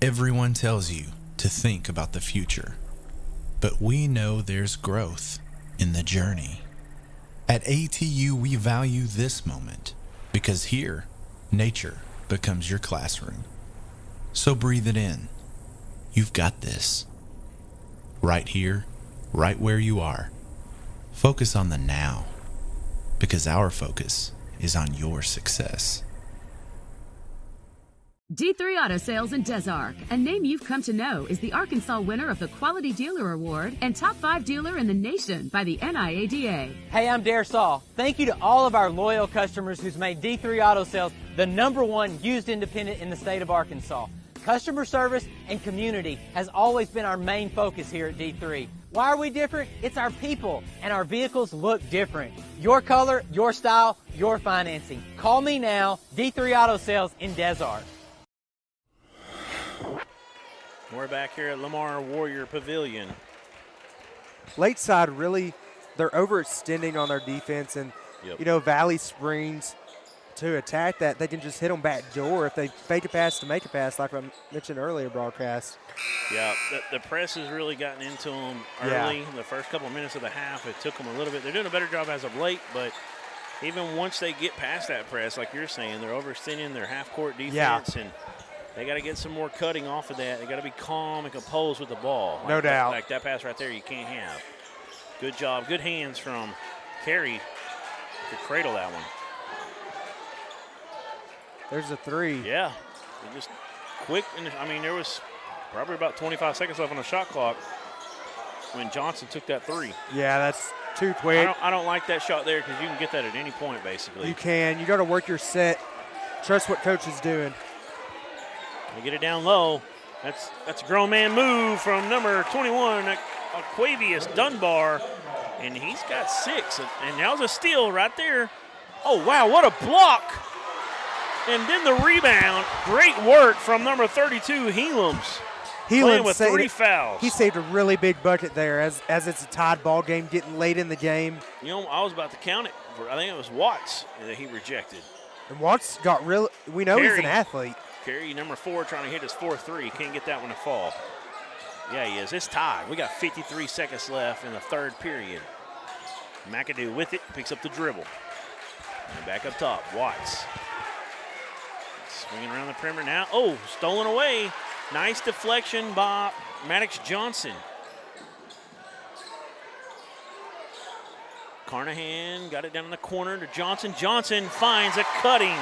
Everyone tells you to think about the future, but we know there's growth in the journey. At ATU, we value this moment because here, nature becomes your classroom. So breathe it in. You've got this. Right here, right where you are. Focus on the now, because our focus is on your success. D3 Auto Sales in Des Arc, a name you've come to know, is the Arkansas winner of the Quality Dealer Award and Top 5 Dealer in the Nation by the NIADA. Hey, I'm Dare Saul. Thank you to all of our loyal customers who's made D3 Auto Sales the #1 used independent in the state of Arkansas. Customer service and community has always been our main focus here at D3. Why are we different? It's our people, and our vehicles look different. Your color, your style, your financing. Call me now, D3 Auto Sales in Des Arc. We're back here at Lamar Warrior Pavilion. Lakeside really, they're overextending on their defense, and you know, Valley Springs, to attack that, they can just hit them back door if they fake a pass to make a pass, like I mentioned earlier broadcast. Yeah, the press has really gotten into them early. The first couple of minutes of the half, it took them a little bit. They're doing a better job as of late, but even once they get past that press, like you're saying, they're overextending their half-court defense, and they got to get some more cutting off of that. They got to be calm and composed with the ball. No doubt. Like that pass right there, you can't have. Good job. Good hands from Carey to cradle that one. There's a 3. Yeah. Just quick. I mean, there was probably about 25 seconds left on the shot clock when Johnson took that 3. Yeah, that's too quick. I don't like that shot there because you can get that at any point, basically. You can. You got to work your set. Trust what coach is doing. They get it down low. That's a grown man move from number 21, Aquavius Dunbar, and he's got 6. And now's a steal right there. Oh, wow, what a block. And then the rebound. Great work from number 32, Helams. Playing with 3 fouls. He saved a really big bucket there as it's a tied ball game getting late in the game. You know, I was about to count it. I think it was Watts that he rejected. And Watts got real. We know he's an athlete. Carey, number 4, trying to hit his 4-3. Can't get that one to fall. Yeah, he is. It's tied. We got 53 seconds left in the third period. McAdoo with it, picks up the dribble. And back up top, Watts. Swinging around the perimeter now. Oh, stolen away. Nice deflection by Maddox Johnson. Carnahan got it down in the corner to Johnson. Johnson finds a cutting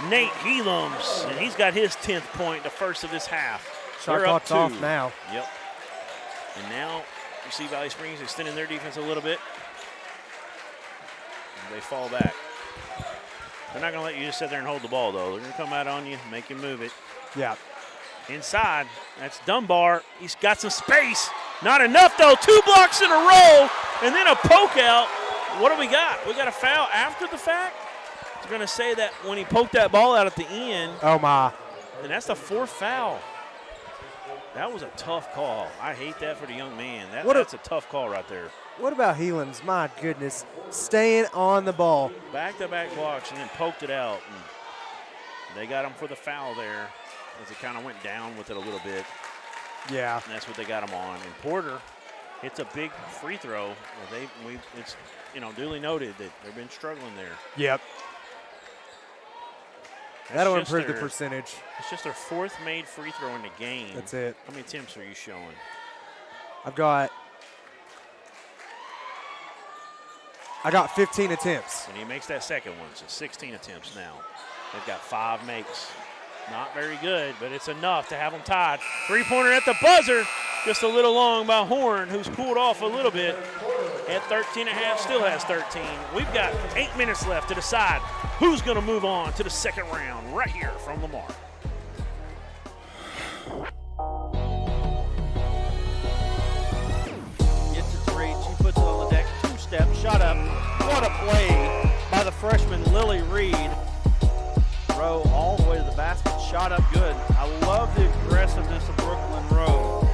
Nate Helams, and he's got his 10th point, the first of this half. Shot clock's off now. Yep. And now you see Valley Springs extending their defense a little bit. And they fall back. They're not going to let you just sit there and hold the ball, though. They're going to come out on you, make you move it. Yeah. Inside, that's Dunbar. He's got some space. Not enough, though. 2 blocks in a row, and then a poke out. What do we got? We got a foul after the fact? I was going to say that when he poked that ball out at the end. Oh, my. And that's the 4th foul. That was a tough call. I hate that for the young man. That's a tough call right there. What about Helans? My goodness. Staying on the ball. Back-to-back blocks and then poked it out. And they got him for the foul there as it kind of went down with it a little bit. Yeah. And that's what they got him on. And Porter hits a big free throw. It's duly noted that they've been struggling there. Yep. That'll improve the percentage. It's just their 4th made free throw in the game. That's it. How many attempts are you showing? I got 15 attempts. And he makes that second one, so 16 attempts now. They've got 5 makes. Not very good, but it's enough to have them tied. 3-pointer at the buzzer. Just a little long by Horn, who's cooled off a little bit. At 13.5, still has 13. We've got 8 minutes left to decide who's going to move on to the second round right here from Lamar. Gets it to reach. He puts it on the deck. 2-step, shot up. What a play by the freshman Lily Reed. Rowe all the way to the basket, shot up good. I love the aggressiveness of Brooklyn Rowe.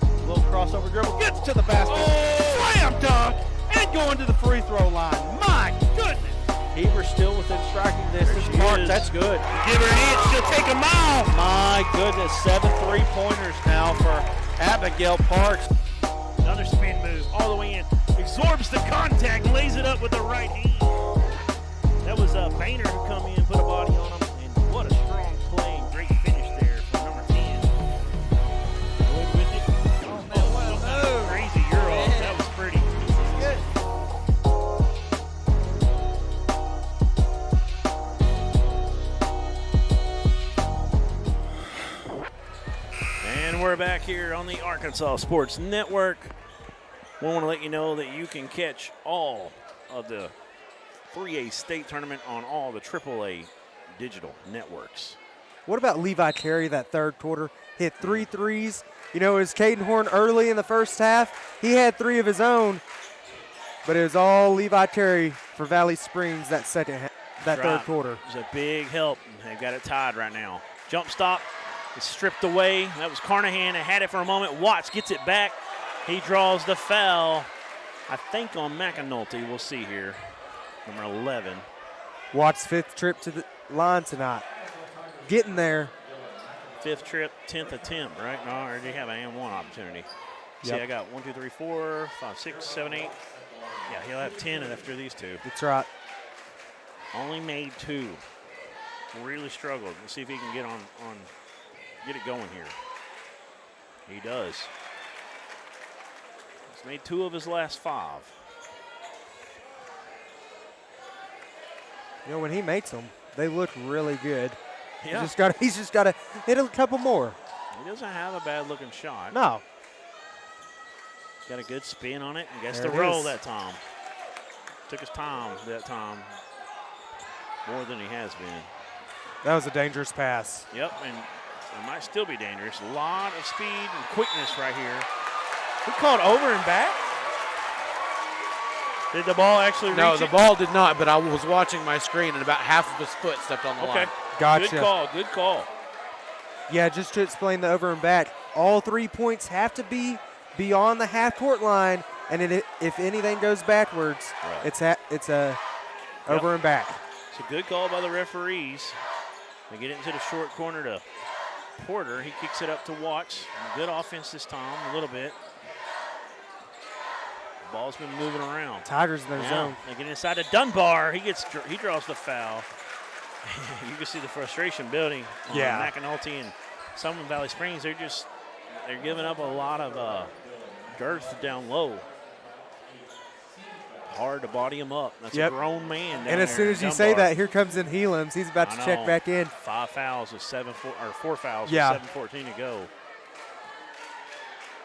A little crossover dribble, gets to the basket, slam dunk, and going to the free throw line. My goodness. Heber still within striking distance. Park, that's good. Give her an inch, she'll take a mile. My goodness, 7 3-pointers now for Abigail Parks. Another spin move all the way in. Absorbs the contact, lays it up with the right hand. That was Boehner who come in, put a body on him, and what a strong play and great finish there for number 10. Good with it. Oh, man, wow, crazy Euro. That was pretty. Good. And we're back here on the Arkansas Sports Network. We want to let you know that you can catch all of the 3A state tournament on all the AAA digital networks. What about Levi Carey that third quarter? Hit 3 threes. You know, it was Caden Horn early in the first half. He had 3 of his own, but it was all Levi Carey for Valley Springs that third quarter. It was a big help. They've got it tied right now. Jump stop is stripped away. That was Carnahan that had it for a moment. Watts gets it back. He draws the foul, I think, on McAnulty. We'll see here. Number 11. Watts' 5th trip to the line tonight. Getting there. 5th trip, 10th attempt, right? No, or do you have an and 1 opportunity? See, I got 1, 2, 3, 4, 5, 6, 7, 8. Yeah, he'll have 10 after these 2. That's right. Only made 2. Really struggled. Let's see if he can get get it going here. He does. He's made 2 of his last 5. You know, when he makes them, they look really good. Yeah. He's just got to hit a couple more. He doesn't have a bad-looking shot. No. He's got a good spin on it and gets There the it roll is. that time. Took his time that time, more than he has been. That was a dangerous pass. Yep, and it might still be dangerous. A lot of speed and quickness right here. He called over and back? Did the ball actually reach No, it? the ball did not, but I was watching my screen, and about half of his foot stepped on the line. Gotcha. Good call. Yeah, just to explain the over and back, all 3 points have to be beyond the half-court line, and if anything goes backwards, it's over and back. It's a good call by the referees. They get it into the short corner to Porter. He kicks it up to Watts. Good offense this time, a little bit. The ball's been moving around. Tigers in their zone. They get inside to Dunbar. He draws the foul. You can see the frustration building on McAnulty and some of Valley Springs. They're giving up a lot of girth down low. Hard to body him up. That's a grown man. And as soon as you say that, here comes in Helams. He's about to check back in. 4 fouls with 7:14 to go.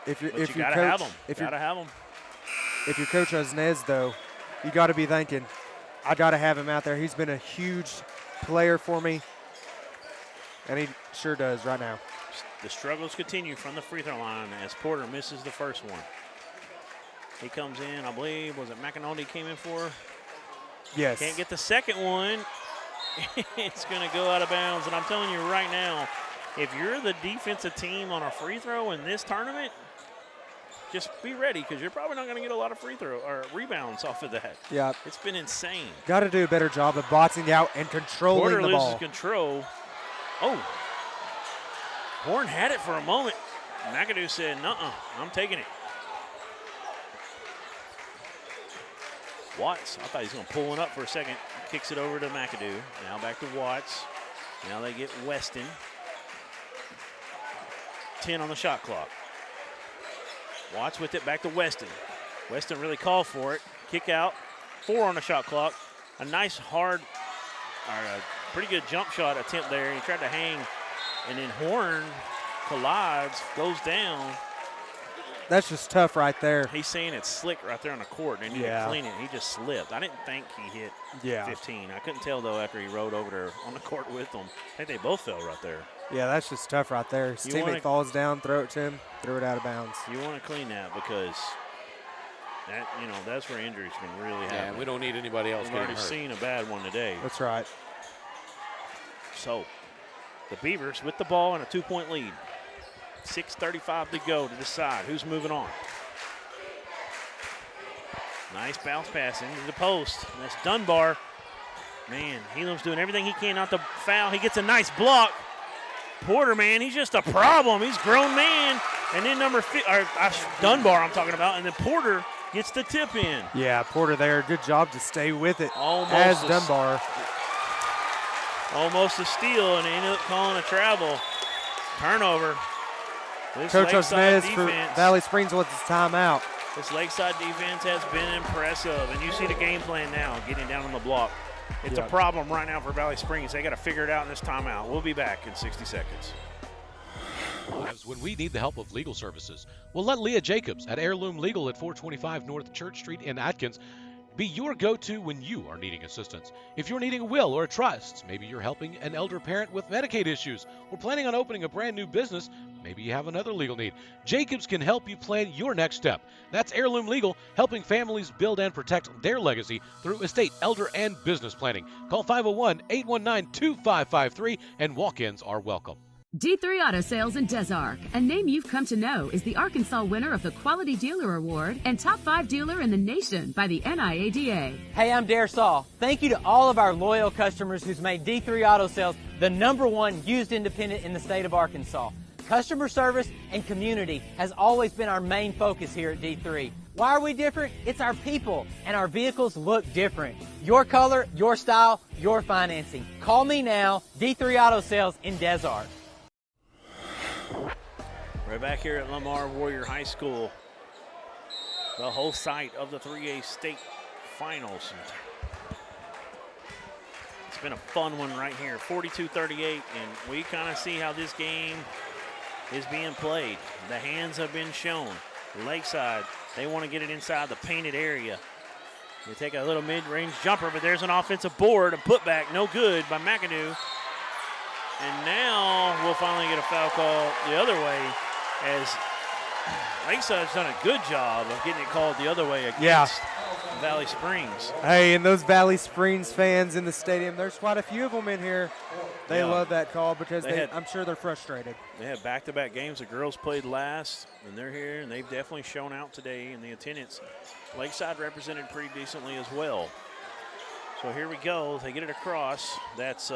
If you gotta have him. If you're Coach Osnez, though, you got to be thinking, I got to have him out there. He's been a huge player for me, and he sure does right now. The struggles continue from the free throw line as Porter misses the first one. He comes in, I believe, was it McAnulty came in for? Yes. Can't get the second one. It's going to go out of bounds. And I'm telling you right now, if you're the defensive team on a free throw in this tournament, just be ready because you're probably not going to get a lot of free throw or rebounds off of that. Yeah. It's been insane. Got to do a better job of boxing out and controlling the ball. Porter loses control. Oh. Horn had it for a moment. McAdoo said, nuh-uh, I'm taking it. Watts, I thought he was going to pull one up for a second. Kicks it over to McAdoo. Now back to Watts. Now they get Weston. 10 on the shot clock. Watts with it back to Weston. Weston really called for it. Kick out. 4 on the shot clock. A nice hard, or a pretty good jump shot attempt there. He tried to hang, and then Horn collides, goes down. That's just tough right there. He's saying it's slick right there on the court. They need to clean it. He just slipped. I didn't think he hit 15. I couldn't tell, though, after he rode over there on the court with them. I think they both fell right there. Yeah, that's just tough right there. His teammate falls down, throw it to him, throw it out of bounds. You want to clean that because that, that's where injuries can really happen. Yeah, we don't need anybody else We've already seen a bad one today. That's right. So, the Beavers with the ball and a 2-point lead. 6:35 to go to decide who's moving on. Nice bounce pass into the post. That's Dunbar. Man, Helam's doing everything he can not to foul. He gets a nice block. Porter, man, he's just a problem. He's a grown man. And then Dunbar I'm talking about. And then Porter gets the tip in. Yeah, Porter there. Good job to stay with it. Almost Dunbar. Almost a steal, and they ended up calling a travel. Turnover. This Coach Lakeside Osnez for defense, Valley Springs wants his timeout. This Lakeside defense has been impressive, and you see the game plan now, getting down on the block. It's a problem right now for Valley Springs. They got to figure it out in this timeout. We'll be back in 60 seconds. When we need the help of legal services, we'll let Leah Jacobs at Heirloom Legal at 425 North Church Street in Atkins be your go-to when you are needing assistance. If you're needing a will or a trust, maybe you're helping an elder parent with Medicaid issues, or planning on opening a brand new business, maybe you have another legal need. Jacobs can help you plan your next step. That's Heirloom Legal, helping families build and protect their legacy through estate, elder, and business planning. Call 501-819-2553, and walk-ins are welcome. D3 Auto Sales in Des Arc, a name you've come to know, is the Arkansas winner of the Quality Dealer Award and top 5 dealer in the nation by the NIADA. Hey, I'm Dare Saul. Thank you to all of our loyal customers who's made D3 Auto Sales the #1 used independent in the state of Arkansas. Customer service and community has always been our main focus here at D3. Why are we different? It's our people, and our vehicles look different. Your color, your style, your financing. Call me now, D3 Auto Sales in Des Arc. We're back here at Lamar Warrior High School, the whole site of the 3A state finals. It's been a fun one right here, 42-38, and we kind of see how this game is being played. The hands have been shown. Lakeside, they want to get it inside the painted area. They take a little mid-range jumper, but there's an offensive board, a putback, no good by McAdoo. And now we'll finally get a foul call the other way, as Lakeside's done a good job of getting it called the other way against Valley Springs. Hey, and those Valley Springs fans in the stadium, there's quite a few of them in here. They love that call because I'm sure they're frustrated. They had back-to-back games. The girls played last, and they're here, and they've definitely shown out today in the attendance. Lakeside represented pretty decently as well. So here we go. They get it across. That's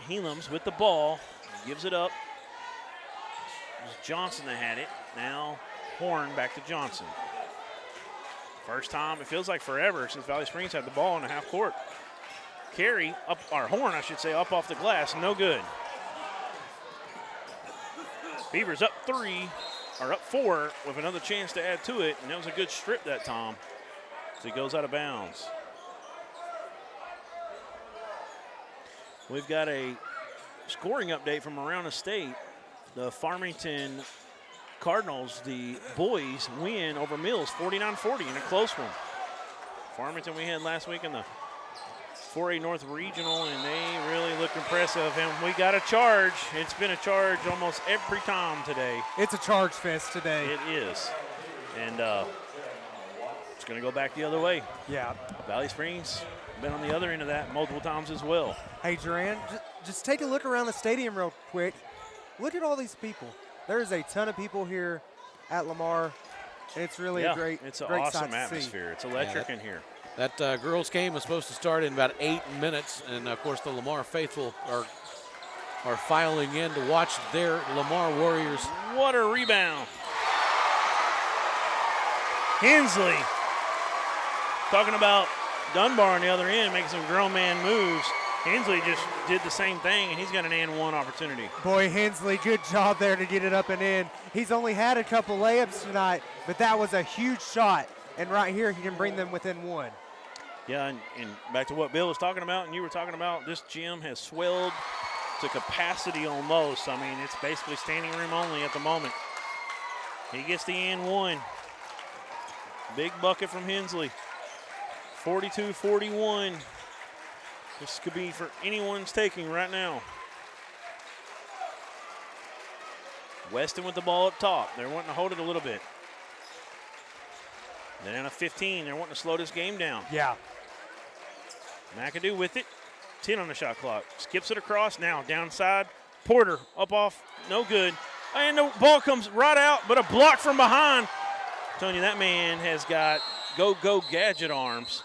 Helams with the ball. Gives it up. It was Johnson that had it. Now Horn back to Johnson. First time, it feels like forever since Valley Springs had the ball in the half court. Carry up, or Horn, I should say, up off the glass. No good. Beavers up 4 with another chance to add to it, and that was a good strip that time. So he goes out of bounds. We've got a scoring update from around the state. The Farmington Cardinals, the boys, win over Mills 49-40 in a close one. Farmington we had last week in the 4A North Regional, and they really look impressive. And we got a charge. It's been a charge almost every time today. It's a charge fest today. It is. And it's going to go back the other way. Yeah. Valley Springs been on the other end of that multiple times as well. Hey, Duran, just take a look around the stadium real quick. Look at all these people. There's a ton of people here at Lamar, and it's really a great It's an great awesome sight to atmosphere. It's electric in here. That girls' game was supposed to start in about 8 minutes, and of course the Lamar faithful are filing in to watch their Lamar Warriors. What a rebound. Hensley, talking about Dunbar on the other end, making some grown man moves. Hensley just did the same thing, and he's got an and one opportunity. Boy, Hensley, good job there to get it up and in. He's only had a couple layups tonight, but that was a huge shot. And right here, he can bring them within one. Yeah, and back to what Bill was talking about and you were talking about, this gym has swelled to capacity almost. I mean, it's basically standing room only at the moment. He gets the and one. Big bucket from Hensley. 42-41. This could be for anyone's taking right now. Weston with the ball up top. They're wanting to hold it a little bit. Then on a 15, they're wanting to slow this game down. Yeah. McAdoo with it. 10 on the shot clock. Skips it across now. Downside. Porter up off. No good. And the ball comes right out, but a block from behind. I'm telling you, that man has got go gadget arms.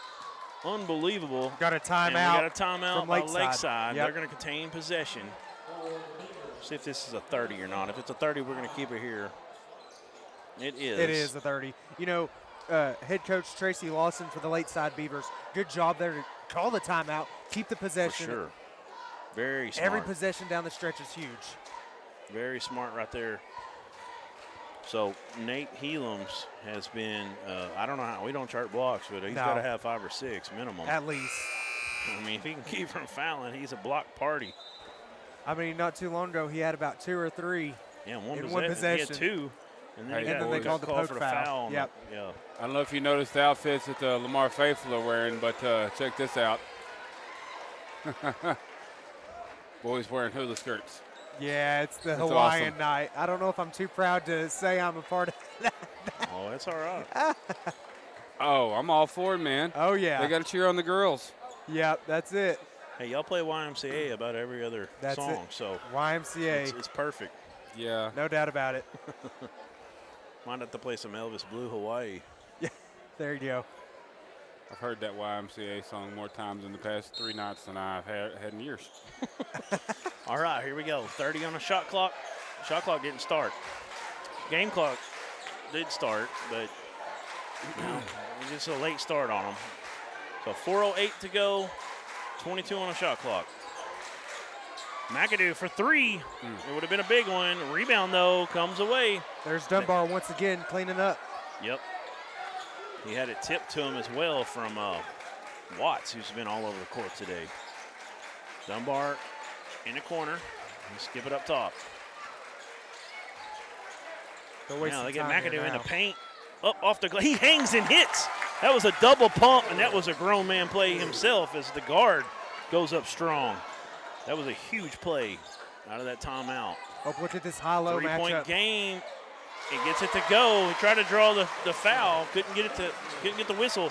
Unbelievable. Got a timeout. And we got a timeout by Lakeside. Yep. They're going to contain possession. See if this is a 30 or not. If it's a 30, we're going to keep it here. It is. It is a 30. You know, head coach Tracy Lawson for the Lakeside Beavers, good job there to call the timeout, keep the possession. For sure. Very smart. Every possession down the stretch is huge. Very smart right there. So Nate Helams has been, I don't know how, we don't chart blocks, but he's got to have 5 or 6 minimum. At least. I mean, if he can keep from fouling, he's a block party. I mean, not too long ago, he had about 2 or 3 in one possession. He had 2. And then, they called the poke for the foul. Yep. Yeah. I don't know if you noticed the outfits that the Lamar faithful are wearing, but check this out. Boys wearing hula skirts. Yeah, it's the That's Hawaiian awesome. night. I don't know if I'm too proud to say I'm a part of that. Oh, that's all right. Oh, I'm all for it, man. Oh, yeah. They got to cheer on the girls. Yep, that's it. Hey, y'all play YMCA about every other song, so YMCA. It's perfect. Yeah. No doubt about it. Might have to play some Elvis Blue Hawaii. Yeah, there you go. I've heard that YMCA song more times in the past 3 nights than I've had in years. All right, here we go. 30 on the shot clock. Shot clock didn't start. Game clock did start, but it's just a late start on them. So 4:08 to go, 22 on the shot clock. McAdoo for 3. It would have been a big one. Rebound, though, comes away. There's Dunbar once again cleaning up. Yep. He had it tipped to him as well from Watts, who's been all over the court today. Dunbar in the corner. Skip it up top. Now they get McAdoo in the paint. Up off the glass. He hangs and hits. That was a double pump, and that was a grown man play himself as the guard goes up strong. That was a huge play out of that timeout. Oh, look at this high-low matchup. 3-point game. He gets it to go. He tried to draw the foul. Couldn't get the whistle.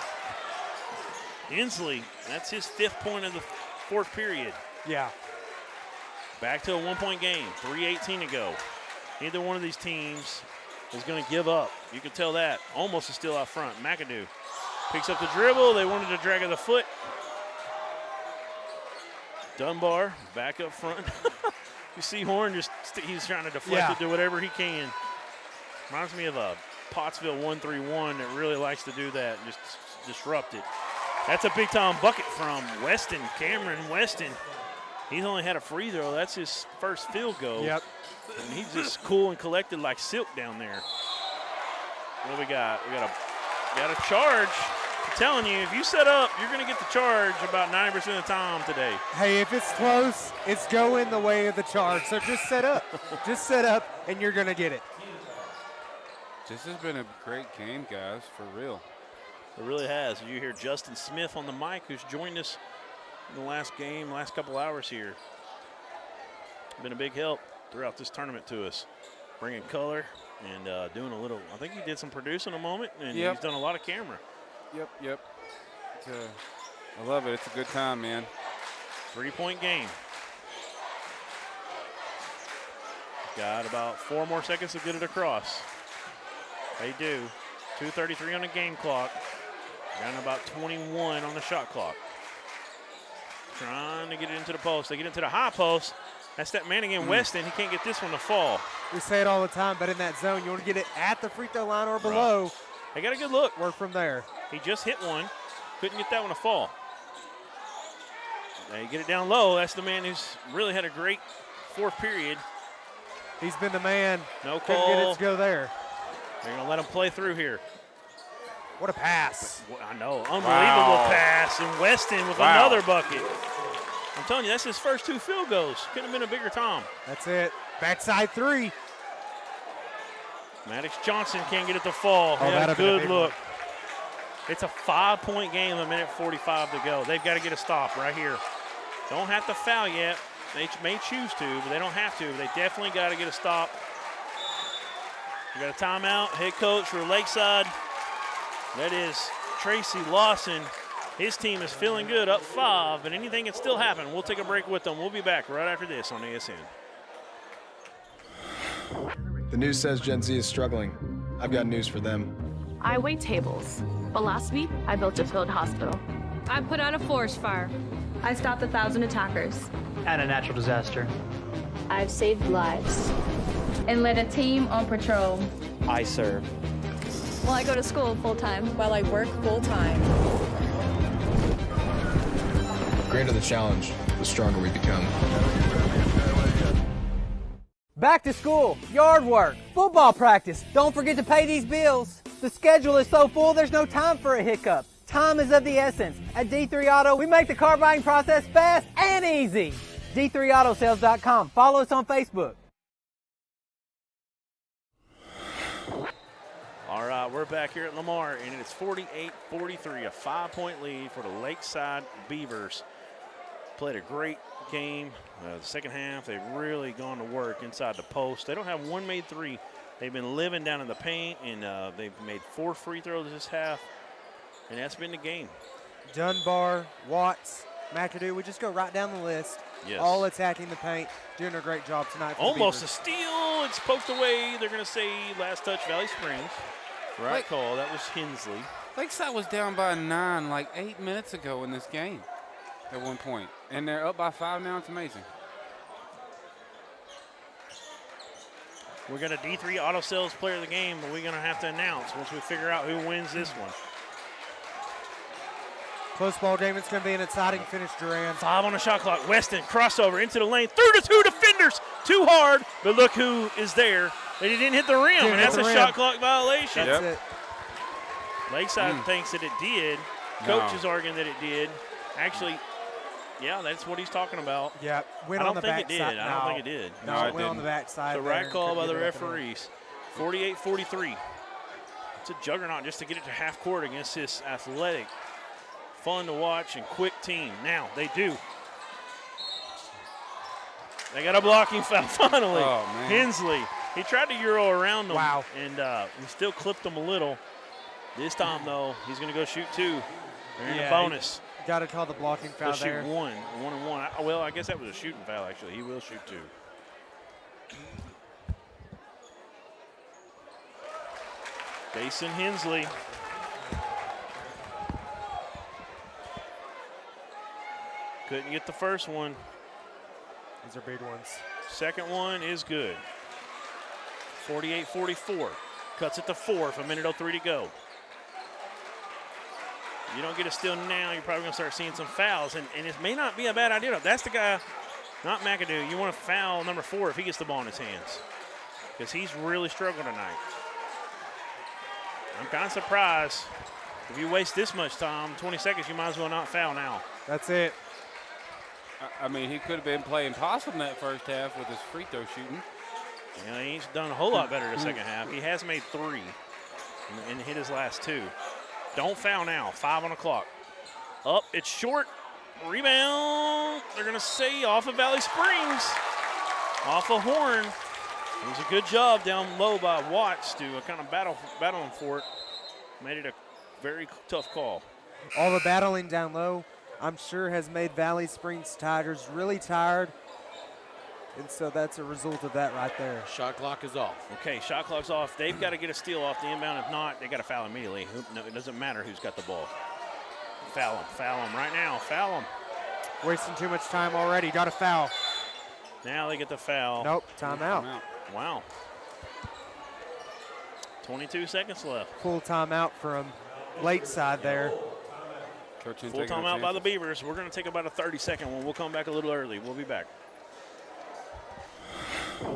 Inslee, that's his 5th point of the 4th period. Yeah. Back to a 1-point game, 3:18 to go. Neither one of these teams is going to give up. You can tell that. Almost a steal out front. McAdoo picks up the dribble. They wanted to drag of the foot. Dunbar back up front. You see Horn he's trying to deflect it, do whatever he can. Reminds me of a Pottsville 1-3-1 that really likes to do that and just disrupt it. That's a big-time bucket from Weston, Cameron Weston. He's only had a free throw. That's his first field goal. Yep. And he's just cool and collected like silk down there. What do we got? We got a charge. I'm telling you, if you set up, you're going to get the charge about 90% of the time today. Hey, if it's close, it's going the way of the charge. So just set up. Just set up, and you're going to get it. This has been a great game, guys, for real. It really has. You hear Justin Smith on the mic, who's joined us in the last couple hours here. Been a big help throughout this tournament to us, bringing color and doing a little. I think he did some producing a moment, and he's done a lot of camera. Yep. I love it. It's a good time, man. 3-point game. Got about 4 more seconds to get it across. They do. 2:33 on the game clock. Down to about 21 on the shot clock. Trying to get it into the post. They get into the high post. That's that man again, Weston. He can't get this one to fall. We say it all the time, but in that zone, you want to get it at the free throw line or below. Right. They got a good look. Work from there. He just hit one. Couldn't get that one to fall. They get it down low. That's the man who's really had a great fourth period. He's been the man. No Couldn't call. get it to go there. They're going to let him play through here. What a pass. I know. Unbelievable pass. And Weston with another bucket. I'm telling you, that's his first 2 field goals. Couldn't have been a bigger time. That's it. Backside 3. Maddox Johnson can't get it to fall. Oh, yeah, good look. One. It's a 5-point game, 1:45 to go. They've got to get a stop right here. Don't have to foul yet. They may choose to, but they don't have to. They definitely got to get a stop. We got a timeout. Head coach for Lakeside. That is Tracy Lawson. His team is feeling good, up 5, but anything can still happen. We'll take a break with them. We'll be back right after this on ASN. The news says Gen Z is struggling. I've got news for them. I wait tables, but last week I built a field hospital. I put out a forest fire. I stopped 1,000 attackers. And a natural disaster. I've saved lives and led a team on patrol. I serve. Well, I go to school full-time. While I work full-time. The greater the challenge, the stronger we become. Back to school, yard work, football practice. Don't forget to pay these bills. The schedule is so full, there's no time for a hiccup. Time is of the essence. At D3 Auto, we make the car buying process fast and easy. D3AutoSales.com. Follow us on Facebook. All right, we're back here at Lamar, and it's 48-43, a 5-point lead for the Lakeside Beavers. Played a great game. The second half, they've really gone to work inside the post. They don't have one made 3. They've been living down in the paint, and they've made 4 free throws this half, and that's been the game. Dunbar, Watts, McAdoo, we just go right down the list. Yes. All attacking the paint, doing a great job tonight. Almost a steal. It's poked away. They're going to say last touch, Valley Springs. Right call. That was Hensley. Lakeside was down by 9 like 8 minutes ago in this game at one point, and they're up by 5 now. It's amazing. We're going to D3 Auto Sales Player of the Game, but we're going to have to announce once we figure out who wins this one. Close ball game. It's going to be an exciting finish, Duran. 5 on the shot clock. Weston, crossover into the lane. Through to 2 defenders. Too hard, but look who is there. They didn't hit the rim, and that's a shot clock violation. That's it. Lakeside thinks that it did. Coach is arguing that it did. Actually, yeah, that's what he's talking about. Yeah, went on the backside. I don't think it did. No, it went on the backside. So right call by the referees. 48-43. It's a juggernaut just to get it to half court against this athletic, fun to watch, and quick team. Now they do. They got a blocking foul finally. Oh, man. Hensley. He tried to Euro around them. Wow. And he still clipped them a little. This time, though, he's going to go shoot 2. They're in the bonus. Got to call the blocking foul He'll there. shoot one and one. Well, I guess that was a shooting foul, actually. He will shoot 2. Jason Hensley. Couldn't get the first one. These are big ones. Second one is good. 48-44. Cuts it to 4 with 1:03 to go. You don't get a steal now, you're probably going to start seeing some fouls, and it may not be a bad idea. That's the guy, not McAdoo. You want to foul number 4 if he gets the ball in his hands, because he's really struggling tonight. I'm kind of surprised. If you waste this much time, 20 seconds, you might as well not foul now. That's it. I mean, he could have been playing possum that first half with his free throw shooting. Yeah, he's done a whole lot better the second half. He has made 3 and hit his last 2. Don't foul now. 5 on the clock. Up, it's short. Rebound. They're going to say off of Valley Springs. Off of Horn. It was a good job down low by Watts to kind of battling for it. Made it a very tough call. All the battling down low, I'm sure, has made Valley Springs Tigers really tired. And so that's a result of that right there. Shot clock is off. Okay, shot clock's off. They've got to get a steal off the inbound. If not, they got to foul immediately. No, it doesn't matter who's got the ball. Foul him right now. Foul him. Wasting too much time already. Got a foul. Now they get the foul. Nope, timeout. Wow. 22 seconds left. Full timeout from Lakeside there. Full timeout by the Beavers. We're going to take about a 30-second one. We'll come back a little early. We'll be back.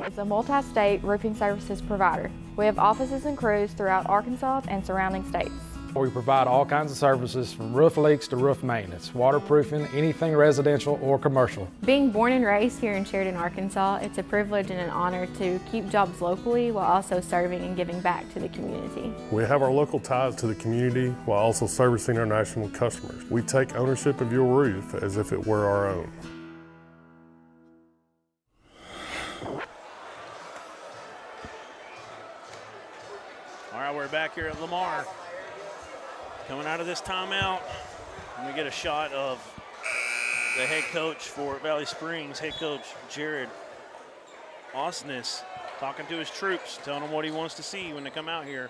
Is a multi-state roofing services provider. We have offices and crews throughout Arkansas and surrounding states. We provide all kinds of services from roof leaks to roof maintenance, waterproofing, anything residential or commercial. Being born and raised here in Sheridan, Arkansas, it's a privilege and an honor to keep jobs locally while also serving and giving back to the community. We have our local ties to the community while also servicing our national customers. We take ownership of your roof as if it were our own. All right, we're back here at Lamar. Coming out of this timeout, and we get a shot of the head coach for Valley Springs, head coach Jared Osnes, talking to his troops, telling them what he wants to see when they come out here.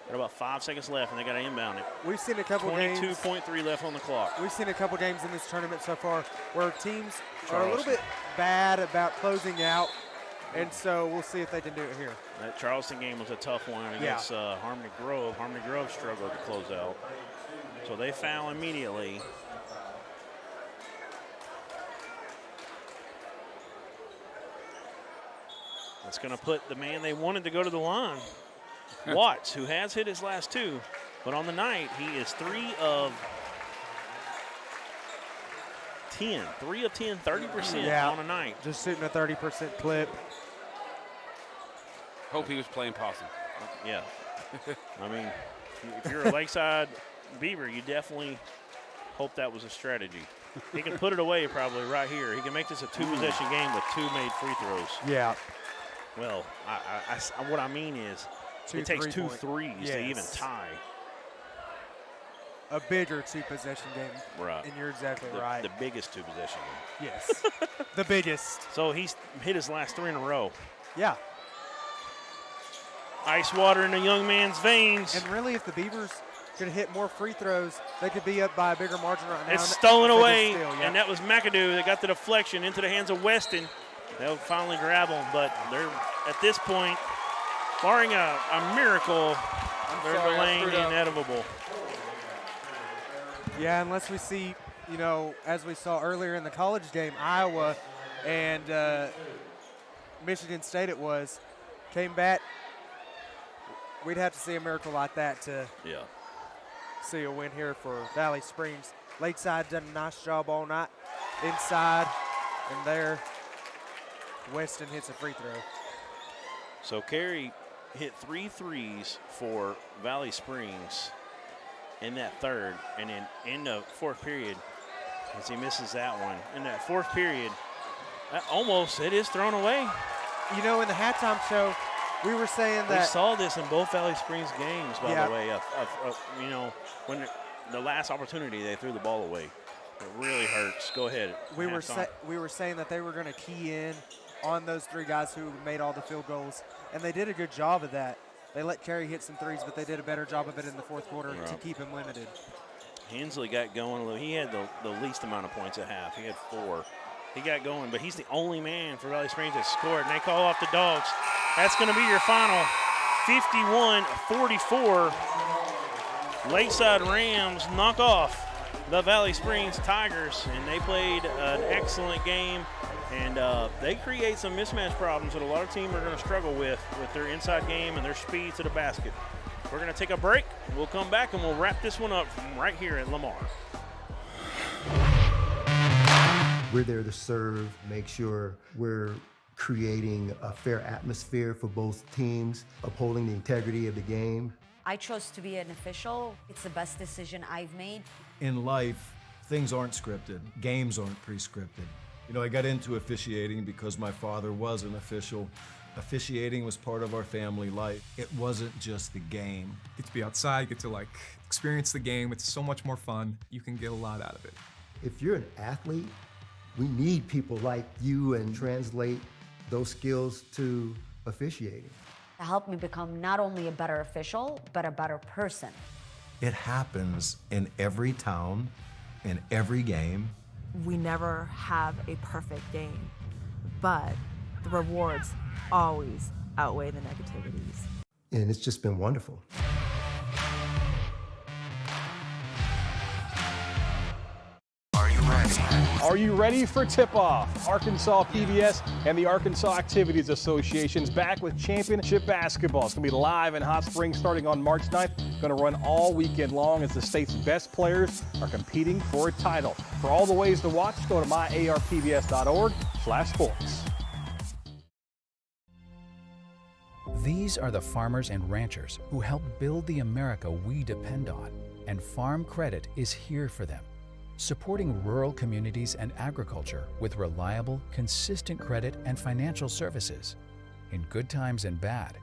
Got about 5 seconds left, and they got to inbound it. We've seen a couple games. 22.3 left on the clock. We've seen a couple games in this tournament so far where teams are a little bit bad about closing out, and so we'll see if they can do it here. That Charleston game was a tough one against Harmony Grove. Harmony Grove struggled to close out. So they foul immediately. That's going to put the man they wanted to go to the line, Watts, who has hit his last 2. But on the night, he is 3 of 10. 3 of 10, 30% on a night. Just shooting a 30% clip. Hope he was playing possum. Yeah. I mean, if you're a Lakeside Beaver, you definitely hope that was a strategy. He can put it away probably right here. He can make this a 2-possession game with 2 made free throws. Yeah. Well, what I mean is it takes 2 threes to even tie. A bigger 2-possession game. Right. And you're exactly right. The biggest 2-possession game. Yes. The biggest. So he's hit his last 3 in a row. Yeah. Ice water in the young man's veins. And really, if the Beavers could hit more free throws, they could be up by a bigger margin right now. It's stolen away, and that was McAdoo that got the deflection into the hands of Weston. They'll finally grab them, but they're, at this point, barring a miracle, they're delaying the inevitable. Yeah, unless we see, as we saw earlier in the college game, Iowa and Michigan State came back. We'd have to see a miracle like that to see a win here for Valley Springs. Lakeside done a nice job all night inside, and there Weston hits a free throw. So Carey hit 3 threes for Valley Springs in that third, and then in the fourth period, as he misses that one. In that fourth period, it is thrown away. In the halftime show, we were saying that. We saw this in both Valley Springs games, by the way. When the last opportunity, they threw the ball away. It really hurts. Go ahead. We were saying that they were going to key in on those three guys who made all the field goals, and they did a good job of that. They let Kerry hit some threes, but they did a better job of it in the fourth quarter to keep him limited. Hensley got going a little. He had the least amount of points at half. He had 4. He got going, but he's the only man for Valley Springs that scored, and they call off the Dogs. That's going to be your final 51-44. Lakeside Rams knock off the Valley Springs Tigers, and they played an excellent game, and they create some mismatch problems that a lot of teams are going to struggle with their inside game and their speed to the basket. We're going to take a break. We'll come back, and we'll wrap this one up from right here at Lamar. We're there to serve, make sure we're creating a fair atmosphere for both teams, upholding the integrity of the game. I chose to be an official. It's the best decision I've made. In life, things aren't scripted. Games aren't pre-scripted. You know, I got into officiating because my father was an official. Officiating was part of our family life. It wasn't just the game. Get to be outside, get to experience the game. It's so much more fun. You can get a lot out of it. If you're an athlete, we need people like you and translate those skills to officiating. To help me become not only a better official, but a better person. It happens in every town, in every game. We never have a perfect game, but the rewards always outweigh the negativities. And it's just been wonderful. Are you ready for tip-off? Arkansas PBS and the Arkansas Activities Association's back with championship basketball. It's going to be live in Hot Springs starting on March 9th. Going to run all weekend long as the state's best players are competing for a title. For all the ways to watch, go to myarpbs.org/sports. These are the farmers and ranchers who help build the America we depend on, and Farm Credit is here for them, supporting rural communities and agriculture with reliable, consistent credit and financial services. In good times and bad,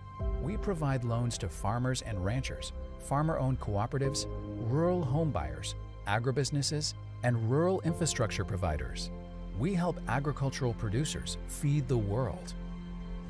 we provide loans to farmers and ranchers, farmer-owned cooperatives, rural home buyers, agribusinesses, and rural infrastructure providers. We help agricultural producers feed the world.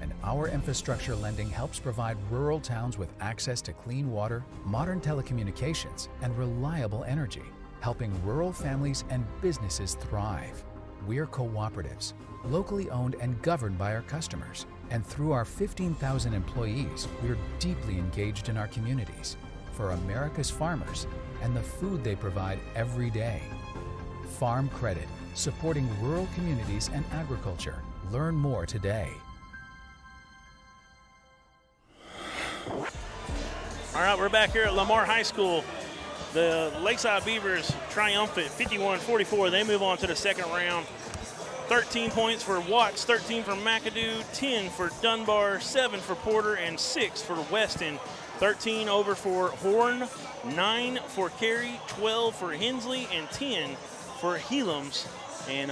And our infrastructure lending helps provide rural towns with access to clean water, modern telecommunications, and reliable energy, helping rural families and businesses thrive. We're cooperatives, locally owned and governed by our customers. And through our 15,000 employees, we're deeply engaged in our communities, for America's farmers and the food they provide every day. Farm Credit, supporting rural communities and agriculture. Learn more today. All right, we're back here at Lamar High School. The Lakeside Beavers triumphant 51-44. They move on to the second round. 13 points for Watts, 13 for McAdoo, 10 for Dunbar, 7 for Porter, and 6 for Weston. 13 over for Horn, 9 for Carey, 12 for Hensley, and 10 for Helams. And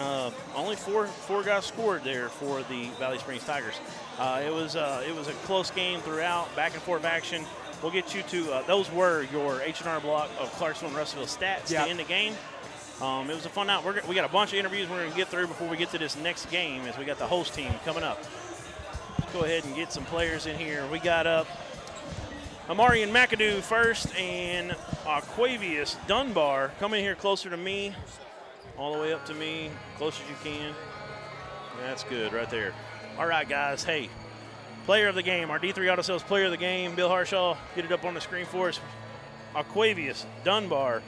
only four guys scored there for the Valley Springs Tigers. It was a close game throughout, back and forth action. We'll get you to those were your H&R block of Clarksville and Russellville stats to end the game. It was a fun night. We got a bunch of interviews we're going to get through before we get to this next game, as we got the host team coming up. Let's go ahead and get some players in here. We got Amarian McAdoo first, and Aquavius Dunbar coming here closer to me, all the way up to me, close as you can. That's good right there. All right, guys. Hey, player of the game, our D3 Auto Sales player of the game, Bill Harshaw, get it up on the screen for us. Aquavius Dunbar,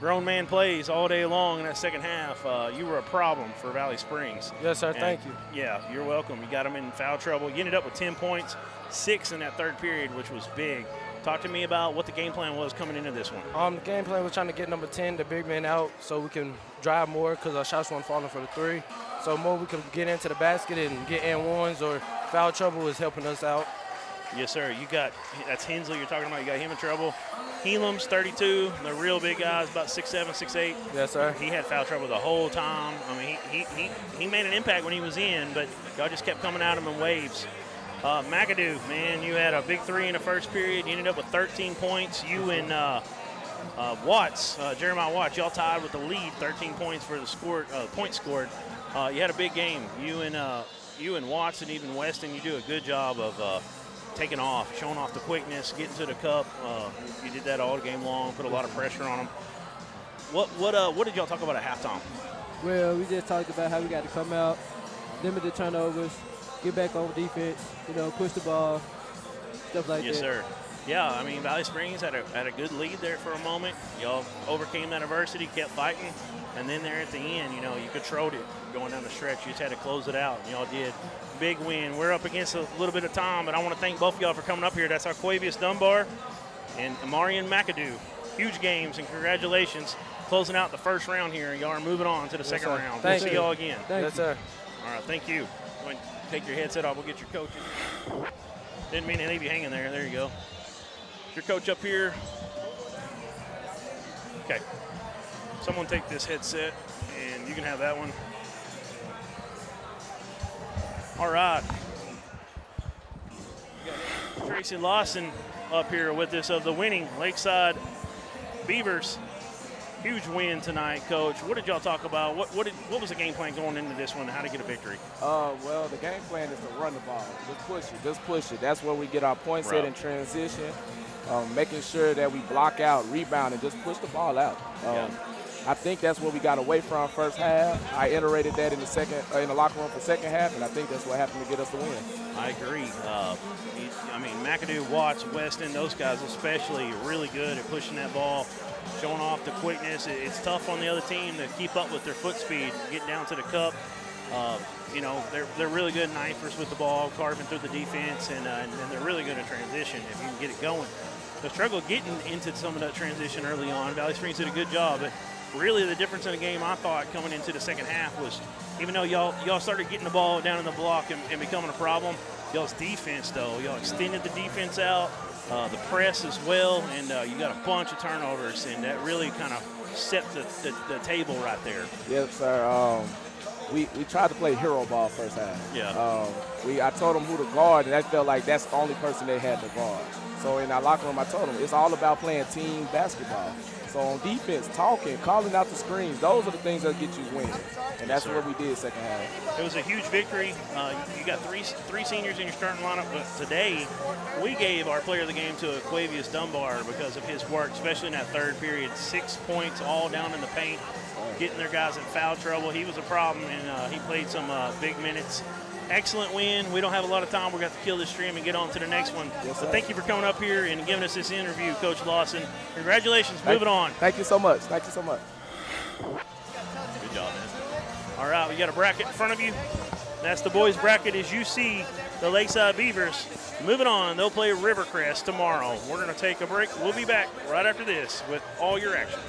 grown man plays all day long in that second half. You were a problem for Valley Springs. Yes, sir. Thank you. Yeah, you're welcome. You got him in foul trouble. You ended up with 10 points, 6 in that third period, which was big. Talk to me about what the game plan was coming into this one. The game plan was trying to get number 10, the big man, out so we can drive more, because our shots weren't falling for the three. So more we can get into the basket and get and ones, or foul trouble is helping us out. Yes, sir. That's Hensley you're talking about. You got him in trouble. Helams, 32, the real big guys, about 6'7", 6'8". Yes, sir. He had foul trouble the whole time. I mean, he made an impact when he was in, but y'all just kept coming at him in waves. McAdoo, man, you had a big three in the first period. You ended up with 13 points. You and Jeremiah Watts, y'all tied with the lead, 13 points for the points scored. You had a big game. You and Watts and even Weston, you do a good job of taking off, showing off the quickness, getting to the cup. You did that all game long, put a lot of pressure on them. What did y'all talk about at halftime? Well, we just talked about how we got to come out, limit the turnovers, get back on defense, push the ball, stuff like that. Yes, sir. Yeah, I mean, Valley Springs had a good lead there for a moment. Y'all overcame that adversity, kept fighting, and then there at the end, you controlled it going down the stretch. You just had to close it out, and y'all did. Big win. We're up against a little bit of time, but I want to thank both of y'all for coming up here. That's Arquavius Dunbar and Amarian McAdoo. Huge games, and congratulations. Closing out the first round here. Y'all are moving on to the second round. We'll see y'all again. Yes, sir. All right, thank you. Go ahead and take your headset off. We'll get your coach in. Didn't mean to leave you hanging there. There you go. Your coach up here. Okay. Someone take this headset, and you can have that one. All right. Tracy Lawson up here with us of the winning Lakeside Beavers. Huge win tonight, Coach. What did y'all talk about? What was the game plan going into this one? How to get a victory? Well, the game plan is to run the ball. Just push it. That's where we get our point set in transition. Making sure that we block out, rebound, and just push the ball out. I think that's what we got away from first half. I iterated that in the locker room for second half, and I think that's what happened to get us the win. I agree. McAdoo, Watts, Weston, those guys especially are really good at pushing that ball, showing off the quickness. It's tough on the other team to keep up with their foot speed, get down to the cup. They're really good knifers with the ball, carving through the defense, and they're really good at transition if you can get it going. The struggle getting into some of that transition early on. Valley Springs did a good job, but really the difference in the game, I thought, coming into the second half was, even though y'all started getting the ball down in the block and becoming a problem, y'all's defense, though, y'all extended the defense out, the press as well, and you got a bunch of turnovers, and that really kind of set the table right there. Yes, sir. We tried to play hero ball first half. Yeah. I told them who to guard, and I felt like that's the only person they had to guard. So in our locker room, I told them it's all about playing team basketball. So on defense, talking, calling out the screens, those are the things that get you winning. And that's what we did second half. It was a huge victory. You got three seniors in your starting lineup, but today we gave our player of the game to Aquavius Dunbar because of his work, especially in that third period. 6 points all down in the paint, getting their guys in foul trouble. He was a problem, and he played some big minutes. Excellent win. We don't have a lot of time. We're going to have to kill this stream and get on to the next one. Yes, but thank you for coming up here and giving us this interview, Coach Lawson. Congratulations. Moving on. Thank you so much. Thank you so much. Good job, man. All right, we got a bracket in front of you. That's the boys' bracket as you see the Lakeside Beavers. Moving on, they'll play Rivercrest tomorrow. We're going to take a break. We'll be back right after this with all your action.